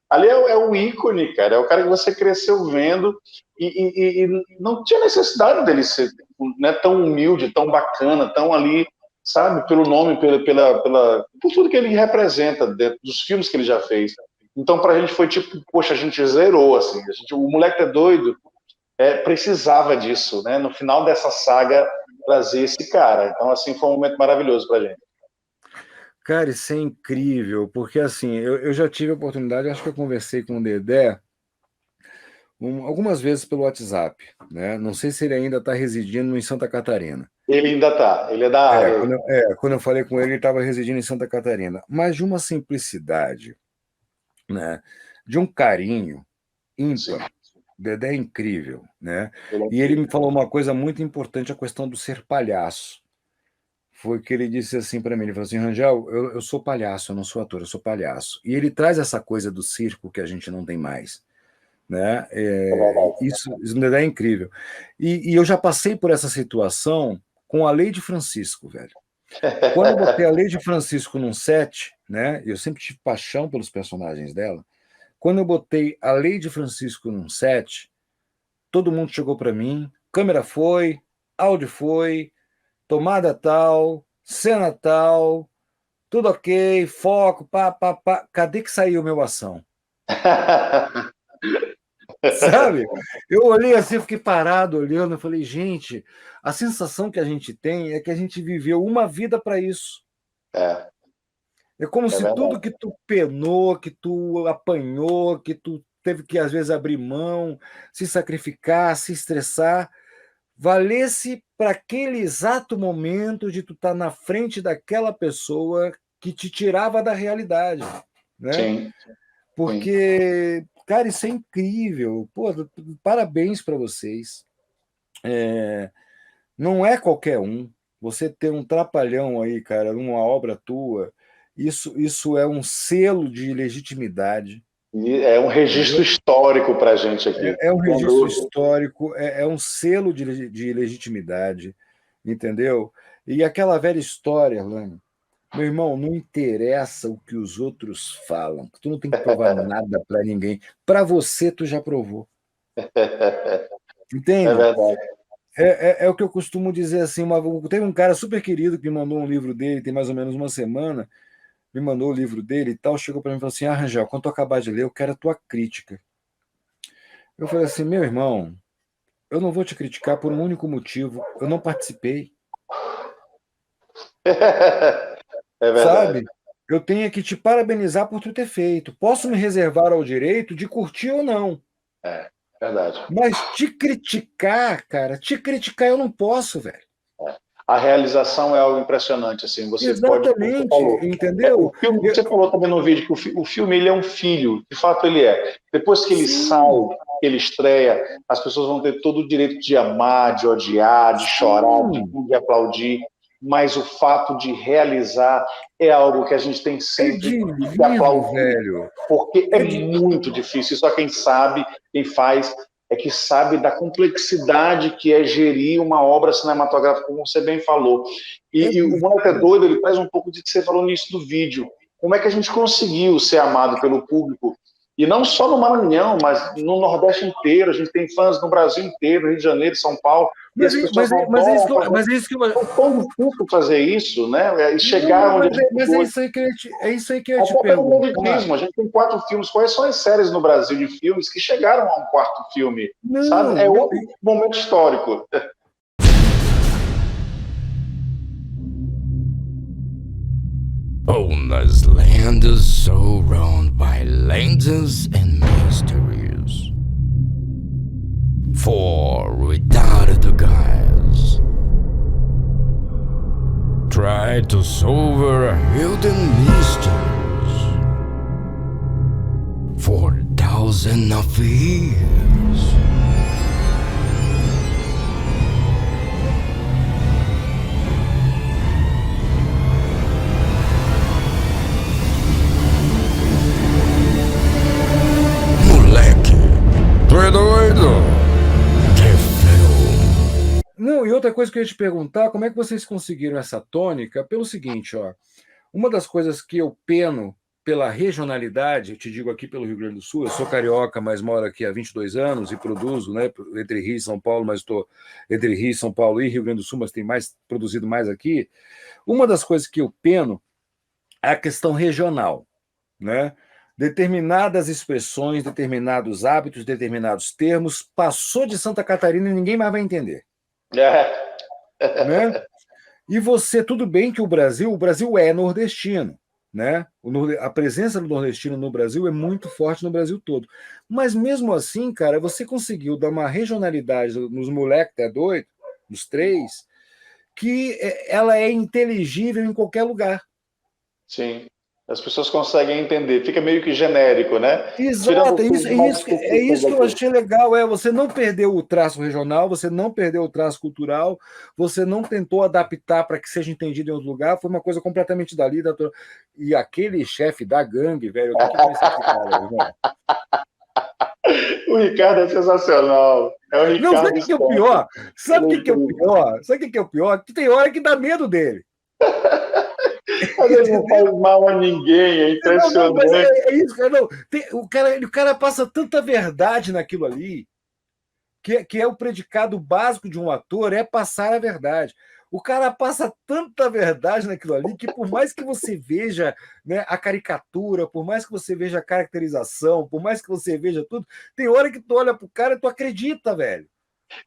Ali é o ícone, cara. É o cara que você cresceu vendo e não tinha necessidade dele ser, né, tão humilde, tão bacana, tão ali, sabe? Pelo nome, por tudo que ele representa dentro dos filmes que ele já fez. Então, pra gente foi tipo, poxa, a gente zerou, assim. O Moleque é Doido precisava disso, né? No final dessa saga, trazer esse cara. Então, assim, foi um momento maravilhoso pra gente. Cara, isso é incrível, porque assim, eu já tive a oportunidade, acho que eu conversei com o Dedé algumas vezes pelo WhatsApp, né? Não sei se ele ainda está residindo em Santa Catarina. Ele ainda está, ele é da área. Quando eu falei com ele estava residindo em Santa Catarina, mas de uma simplicidade, né? De um carinho ímpar. O Dedé é incrível, né? E ele me falou uma coisa muito importante, a questão do ser palhaço. Foi que ele disse assim para mim, ele falou assim: Rangel, eu sou palhaço, eu não sou ator, eu sou palhaço. E ele traz essa coisa do circo que a gente não tem mais, né? Isso é incrível. E eu já passei por essa situação com a Lei de Francisco, velho. Quando eu botei a Lady Francisco num set, né? Eu sempre tive paixão pelos personagens dela. Quando eu botei a Lady Francisco num set, todo mundo chegou para mim, câmera foi, áudio foi, tomada tal, cena tal, tudo ok, foco, pá, pá, pá. Cadê que saiu meu ação? Sabe? Eu olhei assim, fiquei parado olhando, eu falei, gente, a sensação que a gente tem é que a gente viveu uma vida para isso. É, É como é se verdade. tudo que tu penou, que tu apanhou, que tu teve que às vezes abrir mão, se sacrificar, se estressar, valesse para aquele exato momento de tu estar na frente daquela pessoa que te tirava da realidade, né? Sim, sim. Porque, cara, isso é incrível. Pô, parabéns para vocês. Não é qualquer um. Você ter um trapalhão aí, cara, numa obra tua, isso é um selo de legitimidade. E é um registro Entendeu? histórico para a gente aqui. É um Sem registro dúvida. histórico, é um selo de legitimidade, entendeu? E aquela velha história, Lani, meu irmão, não interessa o que os outros falam, tu não tem que provar nada para ninguém. Para você, tu já provou. É Entende? verdade. É o que eu costumo dizer assim. Teve um cara super querido que me mandou um livro dele, tem mais ou menos uma semana, me mandou o livro dele e tal, chegou para mim e falou assim: Rangel, quando tu acabar de ler, eu quero a tua crítica. Eu falei assim, meu irmão, eu não vou te criticar por um único motivo, eu não participei, É verdade. sabe? Eu tenho que te parabenizar por tu ter feito. Posso me reservar ao direito de curtir ou não, É verdade. mas te criticar, cara, te criticar eu não posso, velho. A realização é algo impressionante, assim. Você pode, como você Exatamente, falou, o entendeu? filme, você falou também no vídeo que o filme ele é um filho, de fato ele é. Depois que ele sai, Sim, que ele estreia, as pessoas vão ter todo o direito de amar, de odiar, de chorar, sim, de aplaudir, mas o fato de realizar é algo que a gente tem é sempre que divino, aplaudir, velho. porque é É de... muito difícil. Só quem sabe, quem faz, é que sabe da complexidade que é gerir uma obra cinematográfica, como você bem falou. é E o Moleque é divino. Doido, ele traz um pouco de que você falou no início do vídeo. Como é que a gente conseguiu ser amado pelo público? E não só no Maranhão, mas no Nordeste inteiro. A gente tem fãs no Brasil inteiro, Rio de Janeiro, São Paulo, e as pessoas adoram fazer. Mas é isso que eu... É tão difícil fazer isso, né? E chegar Não, onde a gente mas é chegou. isso aí que é isso aí que eu ia te Até pelo perguntar. meritismo, a gente tem 4 filmes. Quais são as séries no Brasil de filmes que chegaram a um 4º filme? Sabe? É Não, outro momento histórico. Ona's land is surrounded by legends and mysteries. For without the guys try to solve a hidden mysteries for thousands of years. Moleque, tu é doido? Que filme. não, e outra coisa que eu ia te perguntar, como é que vocês conseguiram essa tônica? Pelo seguinte, ó, uma das coisas que eu peno pela regionalidade, eu te digo aqui pelo Rio Grande do Sul, eu sou carioca, mas moro aqui há 22 anos e produzo, né, entre Rio e São Paulo, mas estou entre Rio e São Paulo e Rio Grande do Sul, mas tem mais produzido mais aqui. Uma das coisas que eu peno é a questão regional, né? Determinadas expressões, determinados hábitos, determinados termos, passou de Santa Catarina e ninguém mais vai entender, né? E você, tudo bem que o Brasil é nordestino, né? A presença do nordestino no Brasil é muito forte no Brasil todo. Mas mesmo assim, cara, você conseguiu dar uma regionalidade nos moleques é doido, nos 3, que ela é inteligível em qualquer lugar. Sim. As pessoas conseguem entender. Fica meio que genérico, né? Exato, Tirando é isso, mais é isso que eu achei legal. Você não perdeu o traço regional, você não perdeu o traço cultural, você não tentou adaptar para que seja entendido em outro lugar, foi uma coisa completamente dali. E aquele chefe da gangue, velho, eu tenho que conhecer esse cara, irmão. O Ricardo é sensacional. É o Não, sabe Ricardo o que é o Scott. pior? Sabe o Ele é que é o incrível. pior? Sabe o que é o pior? Que tem hora que dá medo dele. Mas ele não faz mal a ninguém, é impressionante. Mas é isso, cara. Não, o cara passa tanta verdade naquilo ali, que é o predicado básico de um ator, é passar a verdade. O cara passa tanta verdade naquilo ali que, por mais que você veja, né, a caricatura, por mais que você veja a caracterização, por mais que você veja tudo, tem hora que tu olha pro cara e tu acredita, velho.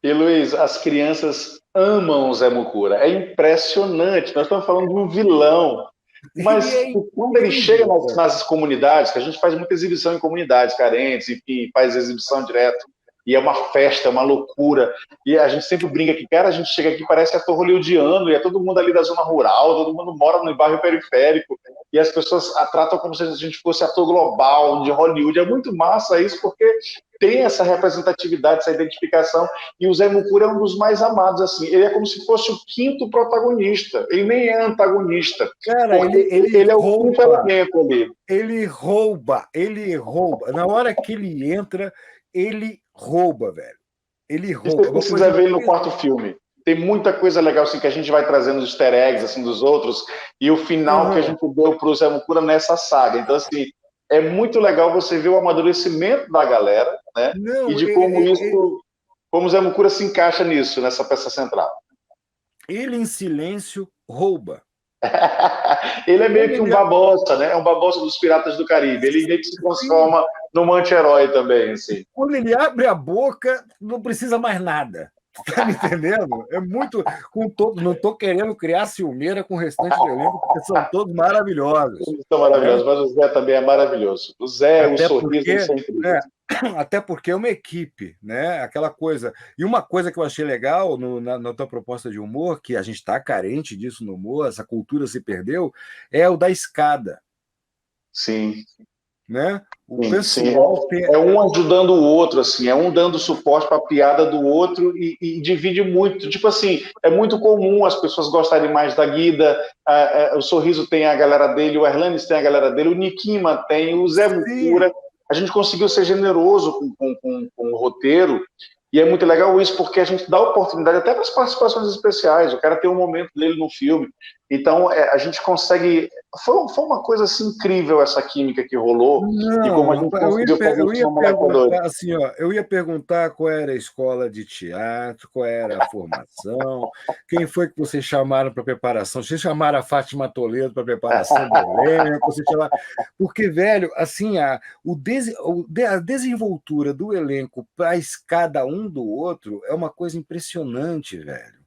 E, Luiz, as crianças amam o Zé Mucura. É impressionante. Nós estamos falando de um vilão. Mas quando ele chega nas comunidades, que a gente faz muita exibição em comunidades carentes, enfim, faz exibição direto, e é uma festa, é uma loucura, e a gente sempre brinca que, cara, a gente chega aqui, parece ator hollywoodiano, e é todo mundo ali da zona rural, todo mundo mora no bairro periférico, e as pessoas a tratam como se a gente fosse ator global, de Hollywood. É muito massa isso, porque tem essa representatividade, essa identificação, e o Zé Mucura é um dos mais amados, assim, ele é como se fosse o quinto protagonista, ele nem é antagonista. Cara, ele é o quinto elemento ali. Ele rouba. Na hora que ele entra, ele rouba, velho. Ele rouba. Você precisa ver ele no quarto filme. Tem muita coisa legal assim, que a gente vai trazendo os easter eggs assim, dos outros, e o final que a gente deu para o Zé Mucura nessa saga. Então, assim, é muito legal você ver o amadurecimento da galera, né? E de como o Zé Mucura se encaixa nisso, nessa peça central. Ele, em silêncio, rouba. Ele é meio que um babosa, né? É um babosa dos Piratas do Caribe. Ele meio que se transforma num anti-herói também, assim. Quando ele abre a boca, não precisa mais nada. Tá me entendendo? É muito. Não estou querendo criar ciumeira com o restante do elenco, porque são todos maravilhosos. São maravilhosos, mas o Zé também é maravilhoso. O Zé, até o sorriso sempre. Até porque é uma equipe, né? Aquela coisa. E uma coisa que eu achei legal na tua proposta de humor, que a gente está carente disso no humor, essa cultura se perdeu, é o da escada. Sim. Né? O pessoal é um ajudando o outro, assim, é um dando suporte para a piada do outro e divide muito. Tipo assim, é muito comum as pessoas gostarem mais da Guida, o Sorriso tem a galera dele, o Erlanes tem a galera dele, o Nikima tem, o Zé Mucura. A gente conseguiu ser generoso com o roteiro, e é muito legal isso, porque a gente dá oportunidade até para as participações especiais, o cara tem um momento dele no filme. Então, a gente consegue... Foi uma coisa assim, incrível essa química que rolou. Não, e como a gente conseguiu fazer eu ia perguntar qual era a escola de teatro, qual era a formação, quem foi que vocês chamaram para preparação. Vocês chamaram a Fátima Toledo para preparação do elenco, porque, velho, assim, a desenvoltura do elenco para cada um do outro é uma coisa impressionante, velho.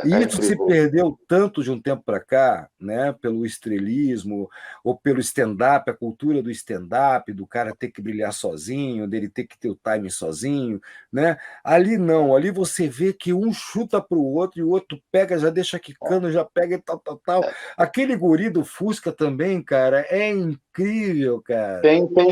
E isso se perdeu tanto de um tempo para cá, né, pelo estrelismo ou pelo stand-up, a cultura do stand-up, do cara ter que brilhar sozinho, dele ter que ter o time sozinho, né? Ali não, ali você vê que um chuta para o outro e o outro pega, já deixa quicando, já pega e tal. Aquele guri do Fusca também, cara, é incrível, cara.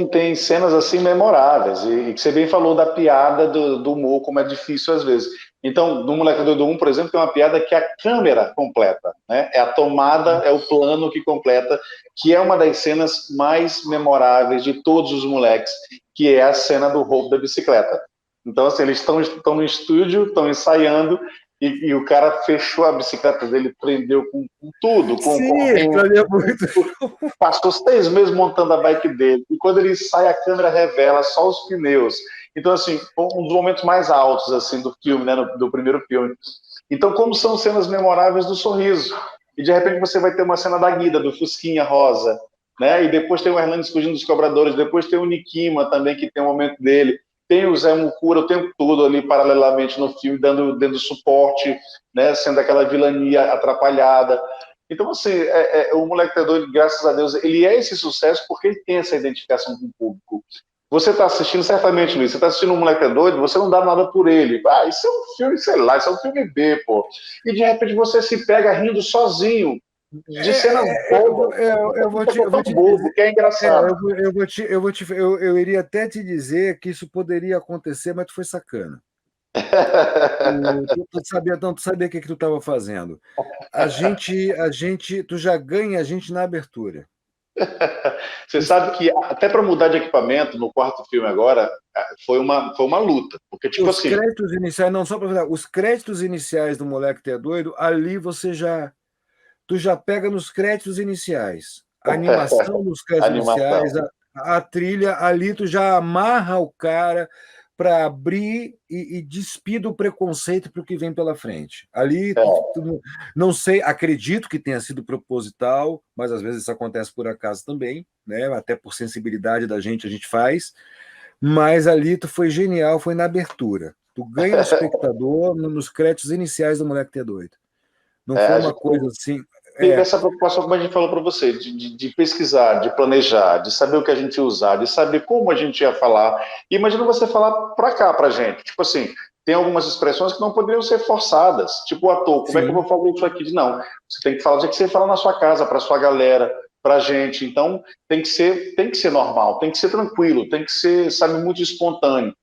Tem cenas assim memoráveis, e que você bem falou da piada do humor, como é difícil às vezes. Então, no Moleque Doido 1, por exemplo, tem uma piada que a câmera completa, né? É a tomada, é o plano que completa, que é uma das cenas mais memoráveis de todos os moleques, que é a cena do roubo da bicicleta. Então, assim, eles estão no estúdio, estão ensaiando, e o cara fechou a bicicleta dele, prendeu com tudo. Passou 6 meses montando a bike dele, e quando ele sai, a câmera revela só os pneus. Então, assim, um dos momentos mais altos assim, do filme, né, do primeiro filme. Então, como são cenas memoráveis do Sorriso? E, de repente, você vai ter uma cena da Guida, do Fusquinha Rosa, né? E depois tem o Hernandes fugindo dos cobradores, depois tem o Nikima também, que tem um momento dele. Tem o Zé Mucura o tempo todo ali, paralelamente, no filme, dando suporte, né, sendo aquela vilania atrapalhada. Então, assim, o Moleque Doido, graças a Deus, ele é esse sucesso porque ele tem essa identificação com o público. Você está assistindo, certamente, Luiz, você está assistindo um Moleque Doido, você não dá nada por ele. Isso é um filme, sei lá, isso é um filme B, pô. E, de repente, você se pega rindo sozinho, de cenas bobas. Eu vou te bobo, que é engraçado. Eu iria até te dizer que isso poderia acontecer, mas tu foi sacana. Tu sabia o que tu estava fazendo. Tu já ganha a gente na abertura. Você sabe que até para mudar de equipamento no quarto filme agora foi uma luta, porque tipo os créditos iniciais, não, só para os créditos iniciais do Moleque Doido, ali você já tu já pega nos créditos iniciais. A animação nos créditos iniciais, a trilha, ali tu já amarra o cara para abrir e despir do preconceito para o que vem pela frente. Ali, não sei, acredito que tenha sido proposital, mas às vezes isso acontece por acaso também, né? Até por sensibilidade da gente, a gente faz. Mas ali tu foi genial, foi na abertura. Tu ganha o espectador nos créditos iniciais do Moleque T8. Não foi uma coisa assim... Teve essa preocupação, como a gente falou para você, de pesquisar, de planejar, de saber o que a gente ia usar, de saber como a gente ia falar. E imagina você falar para cá, para gente. Tipo assim, tem algumas expressões que não poderiam ser forçadas. Tipo o ator, como é que eu vou falar isso aqui? Não, você tem que falar do jeito que você fala na sua casa, para sua galera, para a gente. Então, tem que ser normal, tem que ser tranquilo, tem que ser, sabe, muito espontâneo.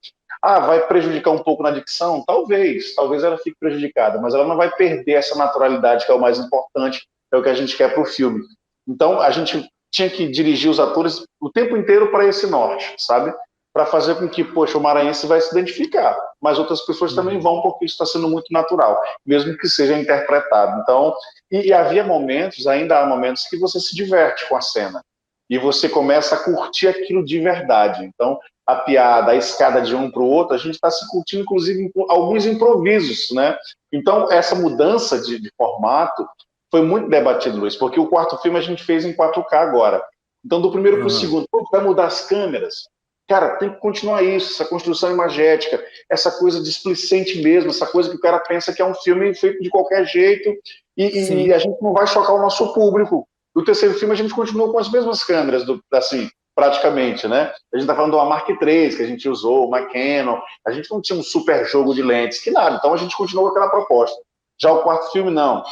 Ah, vai prejudicar um pouco na dicção? Talvez ela fique prejudicada, mas ela não vai perder essa naturalidade que é o mais importante, é o que a gente quer para o filme. Então, a gente tinha que dirigir os atores o tempo inteiro para esse norte, sabe? Para fazer com que, poxa, o maranhense vai se identificar, mas outras pessoas também vão, porque isso está sendo muito natural, mesmo que seja interpretado. Então, e havia momentos, ainda há momentos, que você se diverte com a cena, e você começa a curtir aquilo de verdade. Então, a piada, a escada de um para o outro, a gente está se curtindo, inclusive, alguns improvisos, né? Então, essa mudança de formato foi muito debatido, Luiz, porque o quarto filme a gente fez em 4K agora. Então, do primeiro para o segundo, vai mudar as câmeras. Cara, tem que continuar isso, essa construção imagética, essa coisa displicente mesmo, essa coisa que o cara pensa que é um filme feito de qualquer jeito e a gente não vai chocar o nosso público. No terceiro filme, a gente continuou com as mesmas câmeras, assim, praticamente, né? A gente tá falando de uma Mark III que a gente usou, uma Canon, a gente não tinha um super jogo de lentes, que nada, então a gente continuou com aquela proposta. Já o quarto filme, não.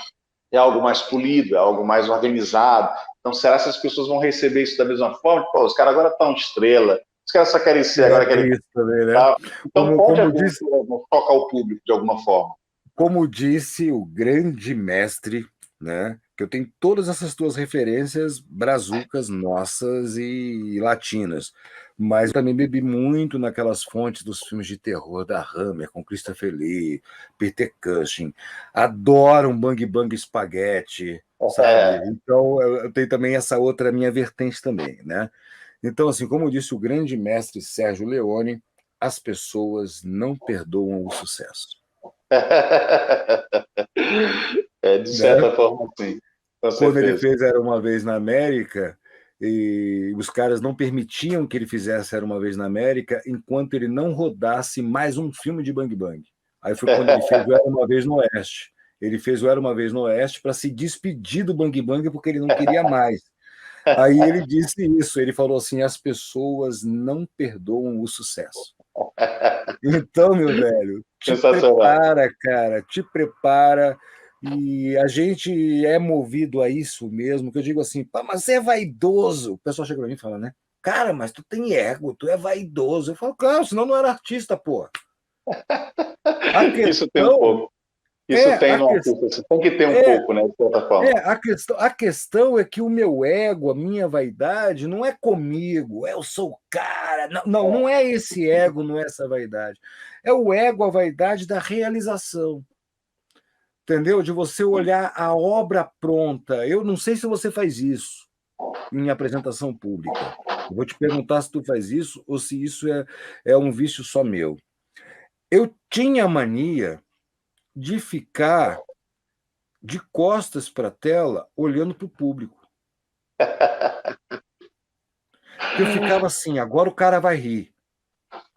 É algo mais polido, é algo mais organizado. Então, será que as pessoas vão receber isso da mesma forma? Pô, os caras agora estão estrela, os caras só querem ser, agora querem... Isso também, né? Tá? Então, pode tocar o público de alguma forma. Como disse o grande mestre, né? Que eu tenho todas essas tuas referências brazucas nossas e latinas, mas eu também bebi muito naquelas fontes dos filmes de terror da Hammer, com Christopher Lee, Peter Cushing. Adoro um Bang Bang Spaghetti, sabe? Então eu tenho também essa outra minha vertente também, né? Então, assim, como disse o grande mestre Sérgio Leone, as pessoas não perdoam o sucesso. De certa forma, sim. Quando ele fez Era Uma Vez na América, e os caras não permitiam que ele fizesse Era Uma Vez na América enquanto ele não rodasse mais um filme de Bang Bang. Aí foi quando ele fez o Era Uma Vez no Oeste. Ele fez o Era Uma Vez no Oeste para se despedir do Bang Bang porque ele não queria mais. Aí ele disse isso, ele falou assim, as pessoas não perdoam o sucesso. Então, meu velho, te prepara, cara, te prepara. E a gente é movido a isso mesmo, que eu digo assim, pá, mas você é vaidoso. O pessoal chega para mim e fala, né? Cara, mas tu tem ego, tu é vaidoso. Eu falo, claro, senão não era artista, pô. Isso tem um pouco. Isso tem no artista, você tem que ter um pouco, né? De certa forma. A questão é que o meu ego, a minha vaidade, não é comigo, eu sou o cara. Não é esse ego, não é essa vaidade. É o ego, a vaidade da realização. Entendeu? De você olhar a obra pronta. Eu não sei se você faz isso em apresentação pública. Eu vou te perguntar se tu faz isso ou se isso é um vício só meu. Eu tinha mania de ficar de costas para a tela olhando para o público. Eu ficava assim, agora o cara vai rir.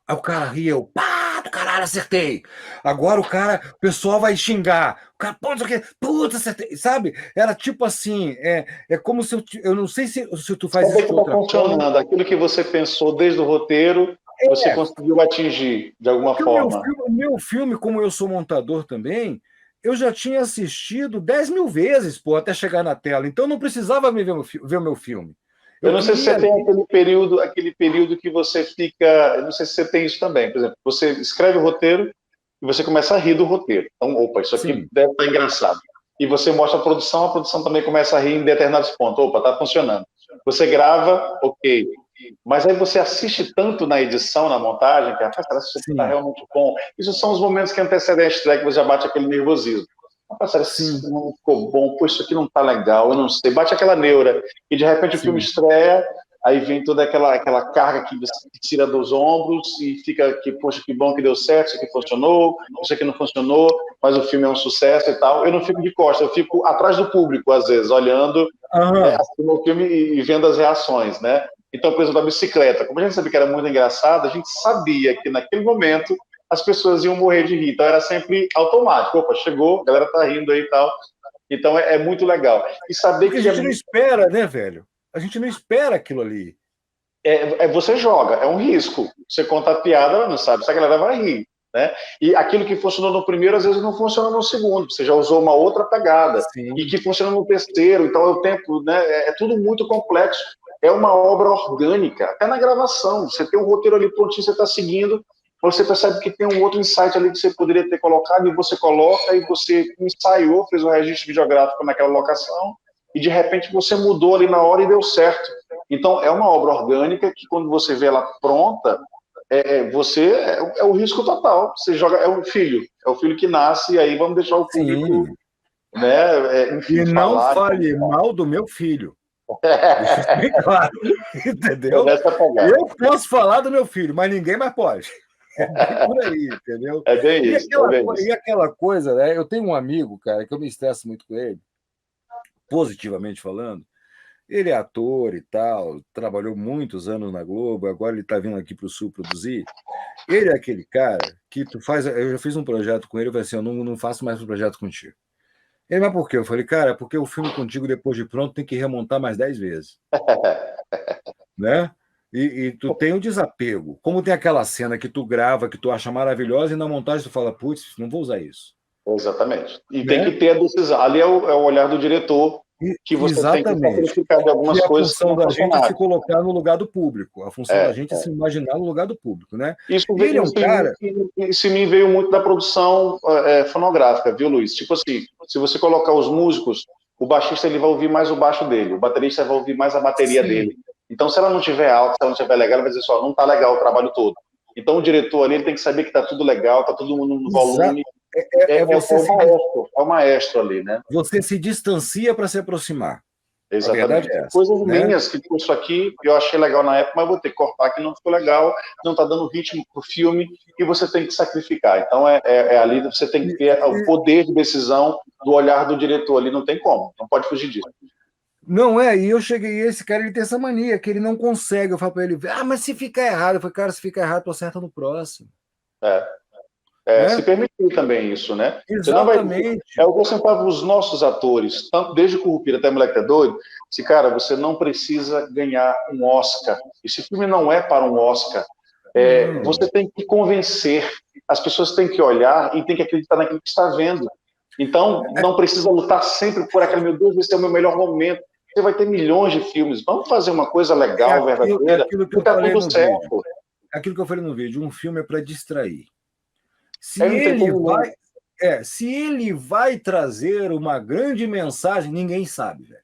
Aí o cara ria, eu, pá, do caralho, acertei. Agora o pessoal vai xingar. O cara, putz, acertei. Sabe? Era tipo assim, é como se eu não sei se tu faz isso de outra forma. Aquilo que você pensou desde o roteiro, você conseguiu atingir de alguma forma. O meu filme, como eu sou montador também, eu já tinha assistido 10 mil vezes, pô, até chegar na tela. Então eu não precisava ver o meu filme. Eu não sei se você tem aquele período que você fica... Eu não sei se você tem isso também. Por exemplo, você escreve o roteiro e você começa a rir do roteiro. Então, opa, isso aqui deve estar engraçado. E você mostra a produção também começa a rir em determinados pontos. Opa, está funcionando. Você grava, ok. Mas aí você assiste tanto na edição, na montagem, que parece que isso está realmente bom. Isso são os momentos que antecedem a estreia, que você já bate aquele nervosismo. Rapaz, será que isso não ficou bom? Pô, isso aqui não tá legal, eu não sei. Bate aquela neura. E de repente o filme estreia, aí vem toda aquela carga que você tira dos ombros e fica que, poxa, que bom que deu certo, isso aqui funcionou, isso aqui não funcionou, mas o filme é um sucesso e tal. Eu não fico de costas, eu fico atrás do público, às vezes, olhando assim, o filme e vendo as reações, né? Então, por exemplo, a bicicleta, como a gente sabia que era muito engraçado, a gente sabia que naquele momento as pessoas iam morrer de rir. Então era sempre automático. Opa, chegou, a galera tá rindo aí e tal. Então é muito legal. E saber Porque que a gente não espera, né, velho? A gente não espera aquilo ali. Você joga, é um risco. Você conta a piada, ela não sabe se a galera vai rir. Né? E aquilo que funcionou no primeiro, às vezes não funciona no segundo. Você já usou uma outra pegada. Sim. E que funciona no terceiro. Então é o tempo, né? É tudo muito complexo. É uma obra orgânica, até na gravação. Você tem um roteiro ali prontinho, você está seguindo. Você percebe que tem um outro insight ali que você poderia ter colocado e você coloca e você ensaiou, fez um registro videográfico naquela locação e de repente você mudou ali na hora e deu certo. Então é uma obra orgânica que quando você vê ela pronta, é o risco total. Você joga, é o filho que nasce e aí vamos deixar o público, né? Enfim, e não fale mal do meu filho. Deixa bem claro, entendeu? Eu posso falar do meu filho, mas ninguém mais pode. Por aí, entendeu? É bem isso. E aquela coisa, né? Eu tenho um amigo, cara, que eu me estresso muito com ele, positivamente falando. Ele é ator e tal, trabalhou muitos anos na Globo, agora ele está vindo aqui para o Sul produzir. Ele é aquele cara que tu faz. Eu já fiz um projeto com ele, eu falei assim: eu não faço mais um projeto contigo. Ele, mas por quê? Eu falei, cara, porque o filme contigo, depois de pronto, tem que remontar mais 10 vezes. Né? E tu tem o desapego. Como tem aquela cena que tu grava, que tu acha maravilhosa, e na montagem tu fala, putz, não vou usar isso. Exatamente. E tem que ter a decisão. Ali é o olhar do diretor, que você tem que sacrificar de algumas coisas. A função da gente é se colocar no lugar do público. A função da gente é se imaginar no lugar do público, né? Ele é um cara... Isso me veio muito da produção fonográfica, viu, Luiz? Tipo assim, se você colocar os músicos, o baixista ele vai ouvir mais o baixo dele, o baterista vai ouvir mais a bateria dele. Então, se ela não tiver alta, se ela não tiver legal, ela vai dizer só, não tá legal o trabalho todo. Então, o diretor ali ele tem que saber que tá tudo legal, tá todo mundo no volume. É o maestro ali, né? Você se distancia para se aproximar. Exatamente. Coisas minhas que isso aqui eu achei legal na época, mas vou ter que cortar que não ficou legal, não está dando ritmo pro filme e você tem que sacrificar. Então ali você tem que ter o poder de decisão do olhar do diretor ali, não tem como, não pode fugir disso. Não e eu cheguei, esse cara ele tem essa mania, que ele não consegue, eu falo para ele, mas se ficar errado, eu falei, cara, se ficar errado, tu acerta no próximo. Se permitir também isso, né? Exatamente. É o que eu sempre falo para os nossos atores, tanto desde Curupira até Moleque é Doido, cara, você não precisa ganhar um Oscar. Esse filme não é para um Oscar. Você tem que convencer. As pessoas têm que olhar e têm que acreditar naquilo que está vendo. Então, não precisa lutar sempre por aquele, meu Deus, esse é o meu melhor momento. Você vai ter milhões de filmes. Vamos fazer uma coisa legal, verdadeira. Aquilo que eu falei no vídeo. Aquilo que eu falei no vídeo. Um filme é para distrair. Se ele vai trazer uma grande mensagem, ninguém sabe, velho.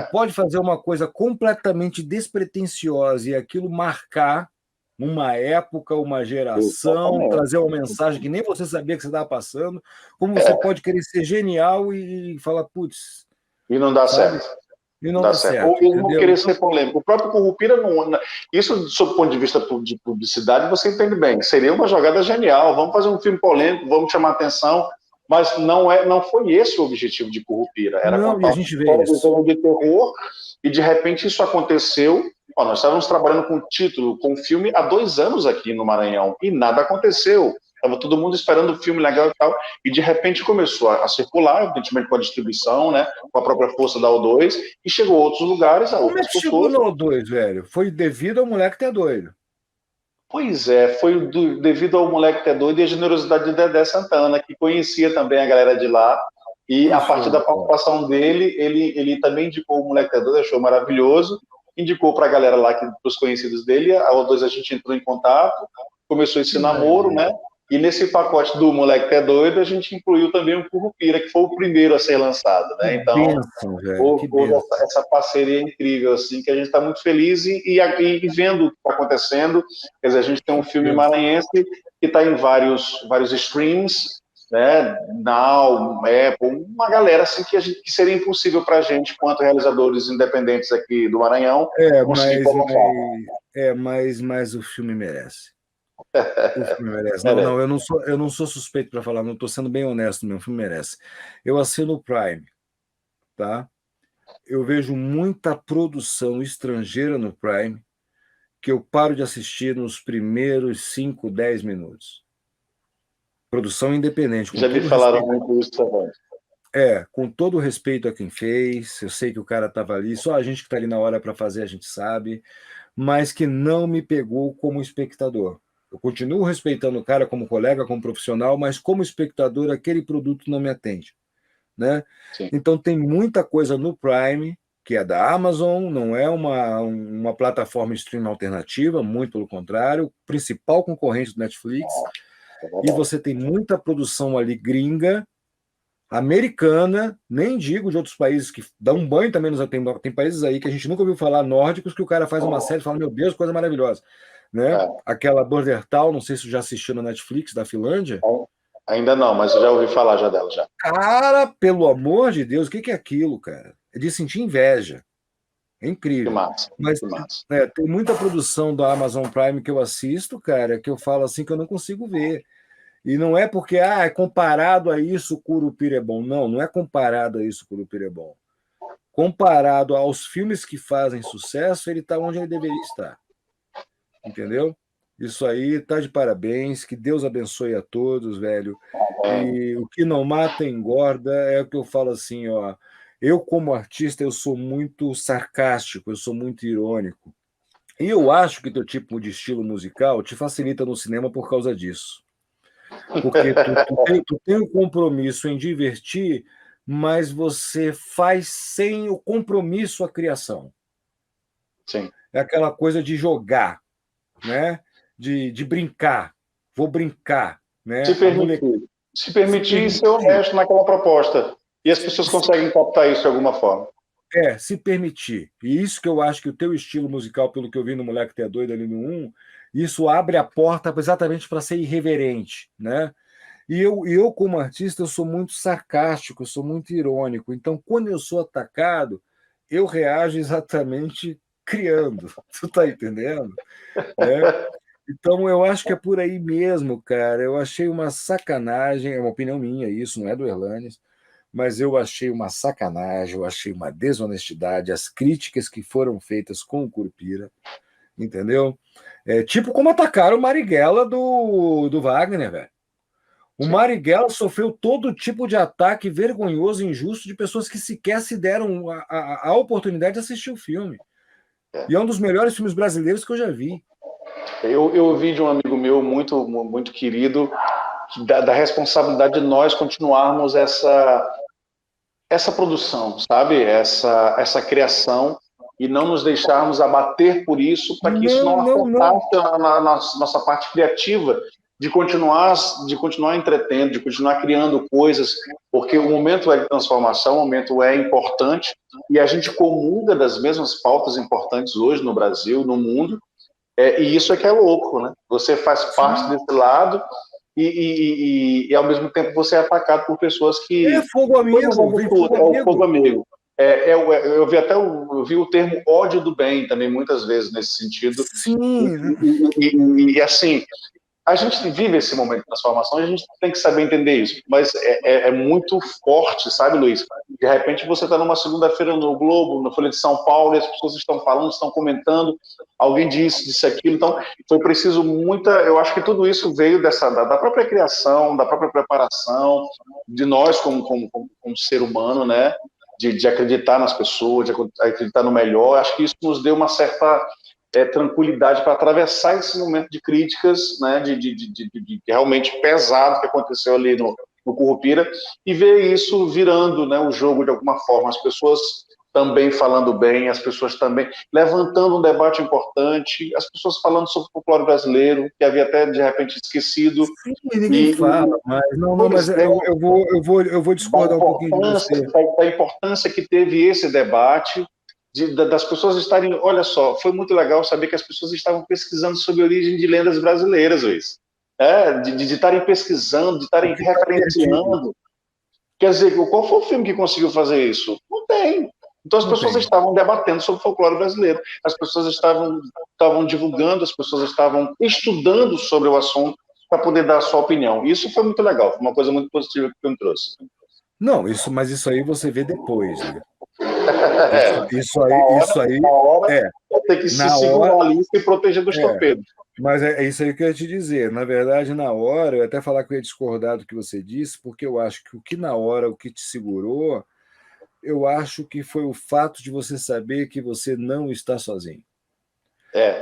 Tu pode fazer uma coisa completamente despretensiosa e aquilo marcar uma época, uma geração, trazer uma mensagem que nem você sabia que você estava passando, como você pode querer ser genial e falar, putz... E não dá certo. E não dá certo. Ou mesmo querer ser polêmico. O próprio Curupira, isso, sob o ponto de vista de publicidade, você entende bem. Seria uma jogada genial. Vamos fazer um filme polêmico, vamos chamar atenção. Mas não foi esse o objetivo de Curupira. Era contar uma história de terror, e de repente isso aconteceu. Nós estávamos trabalhando com o título, com o filme, há 2 anos aqui no Maranhão, e nada aconteceu. Estava todo mundo esperando o filme legal e tal, e de repente começou a circular, evidentemente com a distribuição, né, com a própria força da O2, e chegou a outros lugares, a outras pessoas. Como é que chegou na O2, velho? Foi devido ao Moleque Tá Doido. Pois foi devido ao Moleque Tá Doido e a generosidade de Dedé Santana, que conhecia também a galera de lá, e a partir da participação dele, ele também indicou o Moleque Tá Doido, achou maravilhoso, indicou para a galera lá, para os conhecidos dele, a O2 a gente entrou em contato, começou esse namoro, né? E nesse pacote do Moleque Tá Doido, a gente incluiu também o Curupira, que foi o primeiro a ser lançado, né? Então, houve essa parceria incrível, assim, que a gente está muito feliz e vendo o que está acontecendo. Quer dizer, a gente tem um filme maranhense que está em vários streams, né, Now, Apple, uma galera assim que seria impossível para a gente, quanto realizadores independentes aqui do Maranhão, conseguir colocar. Mas o filme merece. O filme merece. Não, eu não sou suspeito para falar, não estou sendo bem honesto mesmo, o filme merece. Eu assino o Prime, tá? Eu vejo muita produção estrangeira no Prime que eu paro de assistir nos primeiros 5, 10 minutos. Produção independente. Já me falaram muito isso também. Com todo o respeito a quem fez, eu sei que o cara estava ali, só a gente que está ali na hora para fazer, a gente sabe, mas que não me pegou como espectador. Eu continuo respeitando o cara como colega, como profissional, mas como espectador, aquele produto não me atende, né? Então tem muita coisa no Prime, que é da Amazon, não é uma plataforma streaming alternativa, muito pelo contrário, principal concorrente do Netflix, e você tem muita produção ali gringa, americana, nem digo de outros países que dão um banho também, tem países aí que a gente nunca ouviu falar, nórdicos, que o cara faz uma série e fala, meu Deus, coisa maravilhosa. Né? Aquela Border Town, não sei se você já assistiu na Netflix, da Finlândia. Ainda não, mas eu já ouvi falar já dela. Já. Cara, pelo amor de Deus, o que é aquilo, cara? É de sentir inveja. É incrível. Que massa, mas que massa. Tem muita produção da Amazon Prime que eu assisto, cara, que eu falo assim que eu não consigo ver. E não é porque é comparado a isso o Curupira é bom. Não, não é comparado a isso o Curupira é bom. Comparado aos filmes que fazem sucesso, ele está onde ele deveria estar. Entendeu? Isso aí tá de parabéns, que Deus abençoe a todos, velho. E o que não mata engorda, é o que eu falo assim, ó. Eu, como artista, eu sou muito sarcástico, eu sou muito irônico. E eu acho que teu tipo de estilo musical te facilita no cinema por causa disso. Porque tu tem um compromisso em divertir, mas você faz sem o compromisso a criação. Sim. É aquela coisa de jogar, né? De brincar, vou brincar, né? Se permitir ser honesto naquela proposta. E as pessoas conseguem captar isso de alguma forma. Se permitir. E isso que eu acho que o teu estilo musical, pelo que eu vi no Moleque T Doido ali no 1, isso abre a porta exatamente para ser irreverente, né? E eu, como artista, eu sou muito sarcástico, eu sou muito irônico. Então, quando eu sou atacado, eu reajo exatamente criando. Tu tá entendendo? Então, eu acho que é por aí mesmo, cara. Eu achei uma sacanagem, é uma opinião minha isso, não é do Erlanes, mas eu achei uma sacanagem, eu achei uma desonestidade, as críticas que foram feitas com o Curupira, entendeu? Tipo como atacaram o Marighella do Wagner, velho. O Marighella sofreu todo tipo de ataque vergonhoso e injusto de pessoas que sequer se deram a oportunidade de assistir o filme. E é um dos melhores filmes brasileiros que eu já vi. Eu ouvi de um amigo meu muito, muito querido da responsabilidade de nós continuarmos essa produção, sabe? Essa criação e não nos deixarmos abater por isso, para que isso não afetasse a nossa parte criativa de continuar entretendo, de continuar criando coisas, porque o momento é de transformação, o momento é importante e a gente comunga das mesmas pautas importantes hoje no Brasil, no mundo. E isso é que é louco, né? Você faz parte desse lado e ao mesmo tempo você é atacado por pessoas que... É fogo amigo, o fogo amigo. Eu vi o termo ódio do bem também muitas vezes nesse sentido. Sim. E assim, a gente vive esse momento de transformação e a gente tem que saber entender isso. Mas é muito forte, sabe, Luiz? De repente você está numa segunda-feira no Globo, na Folha de São Paulo, e as pessoas estão falando, estão comentando, alguém disse aquilo. Então, foi preciso muita... Eu acho que tudo isso veio da própria criação, da própria preparação, de nós como ser humano, né? De acreditar nas pessoas, de acreditar no melhor. Acho que isso nos deu uma certa... tranquilidade para atravessar esse momento de críticas, né, de realmente pesado que aconteceu ali no Curupira, e ver isso virando, né, o jogo de alguma forma, as pessoas também falando bem, as pessoas também levantando um debate importante, as pessoas falando sobre o folclore brasileiro, que havia até de repente esquecido. Sim, ninguém fala, mas eu vou discordar um pouquinho de você. Da importância que teve esse debate, das pessoas estarem... Olha só, foi muito legal saber que as pessoas estavam pesquisando sobre a origem de lendas brasileiras, Luiz. de estarem pesquisando, de estarem referenciando. Quer dizer, qual foi o filme que conseguiu fazer isso? Não tem. Então as pessoas estavam debatendo sobre o folclore brasileiro, as pessoas estavam divulgando, as pessoas estavam estudando sobre o assunto para poder dar a sua opinião. Isso foi muito legal, foi uma coisa muito positiva que o filme trouxe. Não, mas isso aí você vê depois, né? Isso aí tem que se segurar ali e se proteger dos torpedos. Mas é isso aí que eu ia te dizer. Na verdade, na hora, eu ia até falar que eu ia discordar do que você disse, porque eu acho que o que te segurou, eu acho que foi o fato de você saber que você não está sozinho.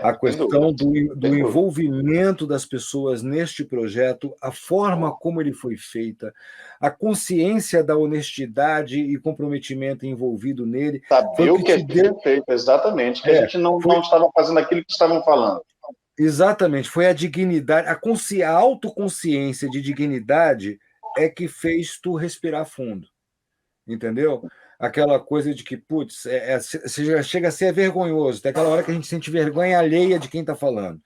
A questão do envolvimento das pessoas neste projeto, a forma como ele foi feita, a consciência da honestidade e comprometimento envolvido nele. Saber o que tinha feito, exatamente, que a gente não estava fazendo aquilo que estavam falando. Exatamente, foi a dignidade, a autoconsciência de dignidade é que fez tu respirar fundo, entendeu? Aquela coisa de que, putz, chega a ser vergonhoso, tem aquela hora que a gente sente vergonha alheia de quem está falando,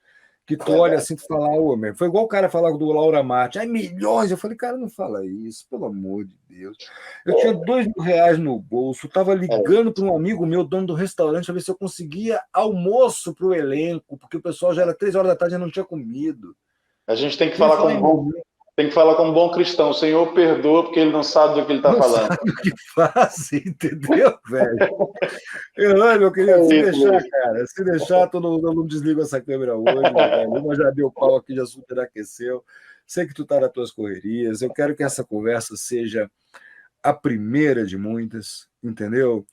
que tu olha assim e fala, foi igual o cara falar do Laura Martin, milhões, eu falei, cara, não fala isso, pelo amor de Deus. Eu tinha R$2.000 no bolso, estava ligando para um amigo meu, dono do restaurante, para ver se eu conseguia almoço para o elenco, porque o pessoal já era 3 horas da tarde e não tinha comido. A gente tem que falar como bom cristão. O Senhor perdoa porque ele não sabe do que ele está falando. Sabe o que faz, entendeu, velho? Eu queria se deixar, todo mundo desliga essa câmera hoje, velho. Já deu pau aqui, já superaqueceu. Sei que tu tá nas tuas correrias. Eu quero que essa conversa seja a primeira de muitas, entendeu?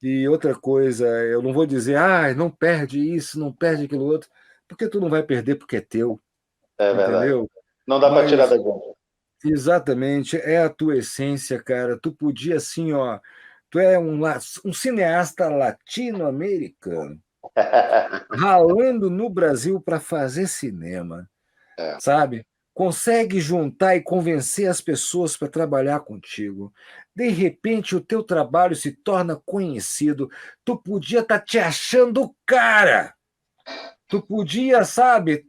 E outra coisa, eu não vou dizer, não perde isso, não perde aquilo outro, porque tu não vai perder porque é teu. É verdade. Entendeu? Não dá para tirar da gente. Exatamente, é a tua essência, cara. Tu podia, assim, tu é um cineasta latino-americano, ralando no Brasil para fazer cinema, sabe? Consegue juntar e convencer as pessoas para trabalhar contigo. De repente, o teu trabalho se torna conhecido. Tu podia estar te achando cara. Tu podia, sabe?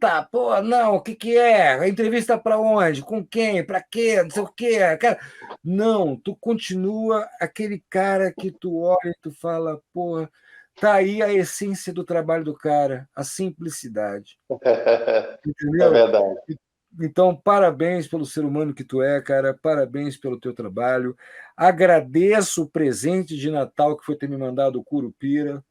Não, o que é? A entrevista para onde? Com quem? Para quê? Não sei o quê. Cara. Não, tu continua aquele cara que tu olha e tu fala, tá aí a essência do trabalho do cara, a simplicidade. Entendeu? É verdade. Então, parabéns pelo ser humano que tu é, cara. Parabéns pelo teu trabalho. Agradeço o presente de Natal que foi ter me mandado o Curupira.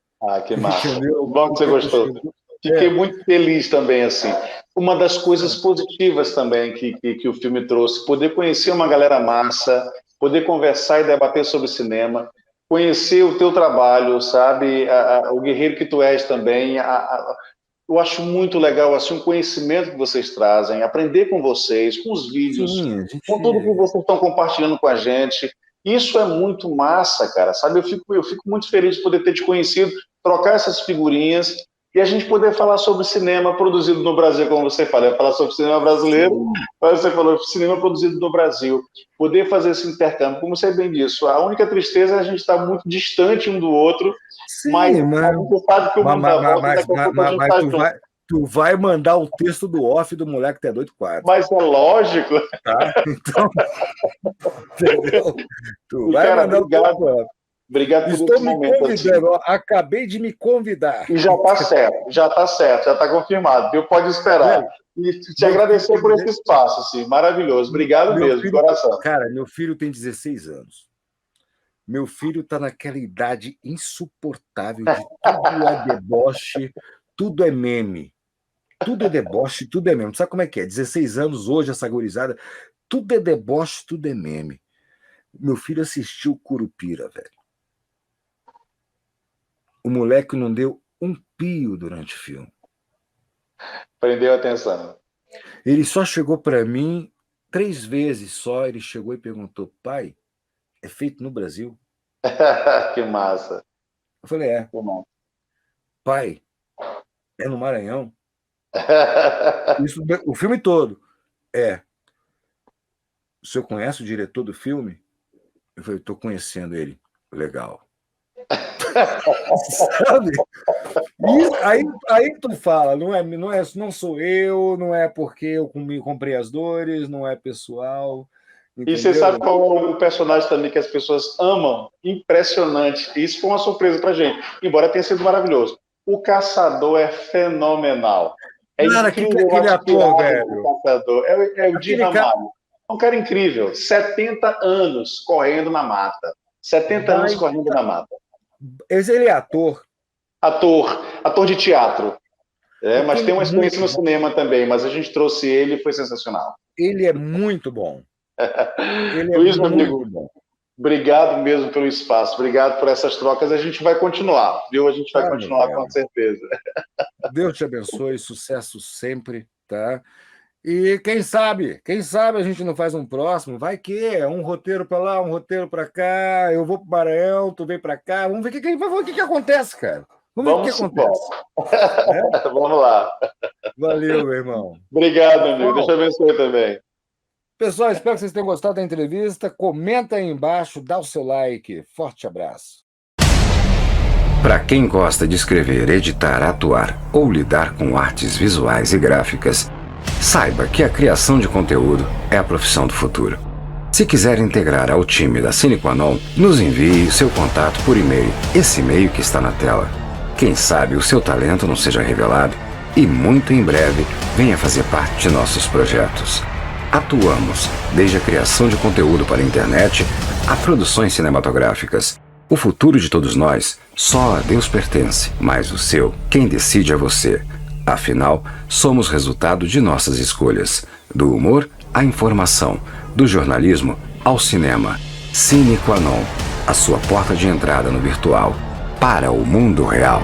Que massa. Entendeu? Bom que você gostou. Fiquei muito feliz também, assim. Uma das coisas positivas também que o filme trouxe, poder conhecer uma galera massa, poder conversar e debater sobre cinema, conhecer o teu trabalho, sabe? O guerreiro que tu és também. Eu acho muito legal, assim, o conhecimento que vocês trazem, aprender com vocês, com os vídeos, com tudo que vocês estão compartilhando com a gente. Isso é muito massa, cara, sabe? Eu fico muito feliz de poder ter te conhecido, trocar essas figurinhas, e a gente poder falar sobre cinema produzido no Brasil, como você fala, falar sobre cinema brasileiro, mas você falou cinema produzido no Brasil, poder fazer esse intercâmbio, como você bem disse, a única tristeza é a gente estar muito distante um do outro, mas você sabe que o mundo dá volta, daqui a pouco a gente está junto. Tu vai mandar o texto do off do Moleque Até Doido 4. Mas é lógico. Tá? Então, entendeu? Tu vai mandar o texto do off. Obrigado por Estou me convidando, acabei de me convidar. E já está certo, já está confirmado, viu? Pode esperar. E te agradecer por esse espaço, assim, maravilhoso. Obrigado mesmo, de coração. Cara, meu filho tem 16 anos. Meu filho está naquela idade insuportável de tudo é deboche, tudo é meme. Tudo é deboche, tudo é meme. Sabe como é que é? 16 anos hoje, essa gurizada, tudo é deboche, tudo é meme. Meu filho assistiu Curupira, velho. O moleque não deu um pio durante o filme. Prendeu a atenção. Ele só chegou para mim 3 vezes só. Ele chegou e perguntou, pai, é feito no Brasil? Que massa. Eu falei, pai, é no Maranhão? Isso, o filme todo. O senhor conhece o diretor do filme? Eu falei, estou conhecendo ele. Legal. Sabe? Aí tu fala, não sou eu, não é porque eu comprei as dores, não é pessoal. Entendeu? E você sabe qual é o personagem também que as pessoas amam? Impressionante. Isso foi uma surpresa pra gente, embora tenha sido maravilhoso. O Caçador é fenomenal. É cara, incrível aquele ator, velho. O Caçador. É o Di Ramalho. É um cara incrível. 70 anos correndo na mata. 70 anos correndo na mata. Ele é ator? Ator de teatro. Mas tem uma experiência no cinema também, mas a gente trouxe ele e foi sensacional. Ele é muito bom. Luiz, meu amigo, obrigado mesmo pelo espaço, obrigado por essas trocas. A gente vai continuar, viu? A gente vai continuar com certeza. Deus te abençoe, sucesso sempre, tá? E quem sabe a gente não faz um próximo, vai que é um roteiro para lá, um roteiro para cá, eu vou para o Maranhão, tu vem para cá, vamos ver o que acontece, cara. Vamos ver o que acontece. Vamos lá. Valeu, meu irmão. Obrigado, amigo. Deus te abençoe também. Pessoal, espero que vocês tenham gostado da entrevista. Comenta aí embaixo, dá o seu like. Forte abraço. Para quem gosta de escrever, editar, atuar ou lidar com artes visuais e gráficas, saiba que a criação de conteúdo é a profissão do futuro. Se quiser integrar ao time da Sine Qua Non, nos envie seu contato por e-mail, esse e-mail que está na tela. Quem sabe o seu talento não seja revelado e muito em breve venha fazer parte de nossos projetos. Atuamos desde a criação de conteúdo para a internet a produções cinematográficas. O futuro de todos nós só a Deus pertence, mas o seu, quem decide é você. Afinal, somos resultado de nossas escolhas. Do humor à informação, do jornalismo ao cinema. Sine Qua Non, a sua porta de entrada no virtual para o mundo real.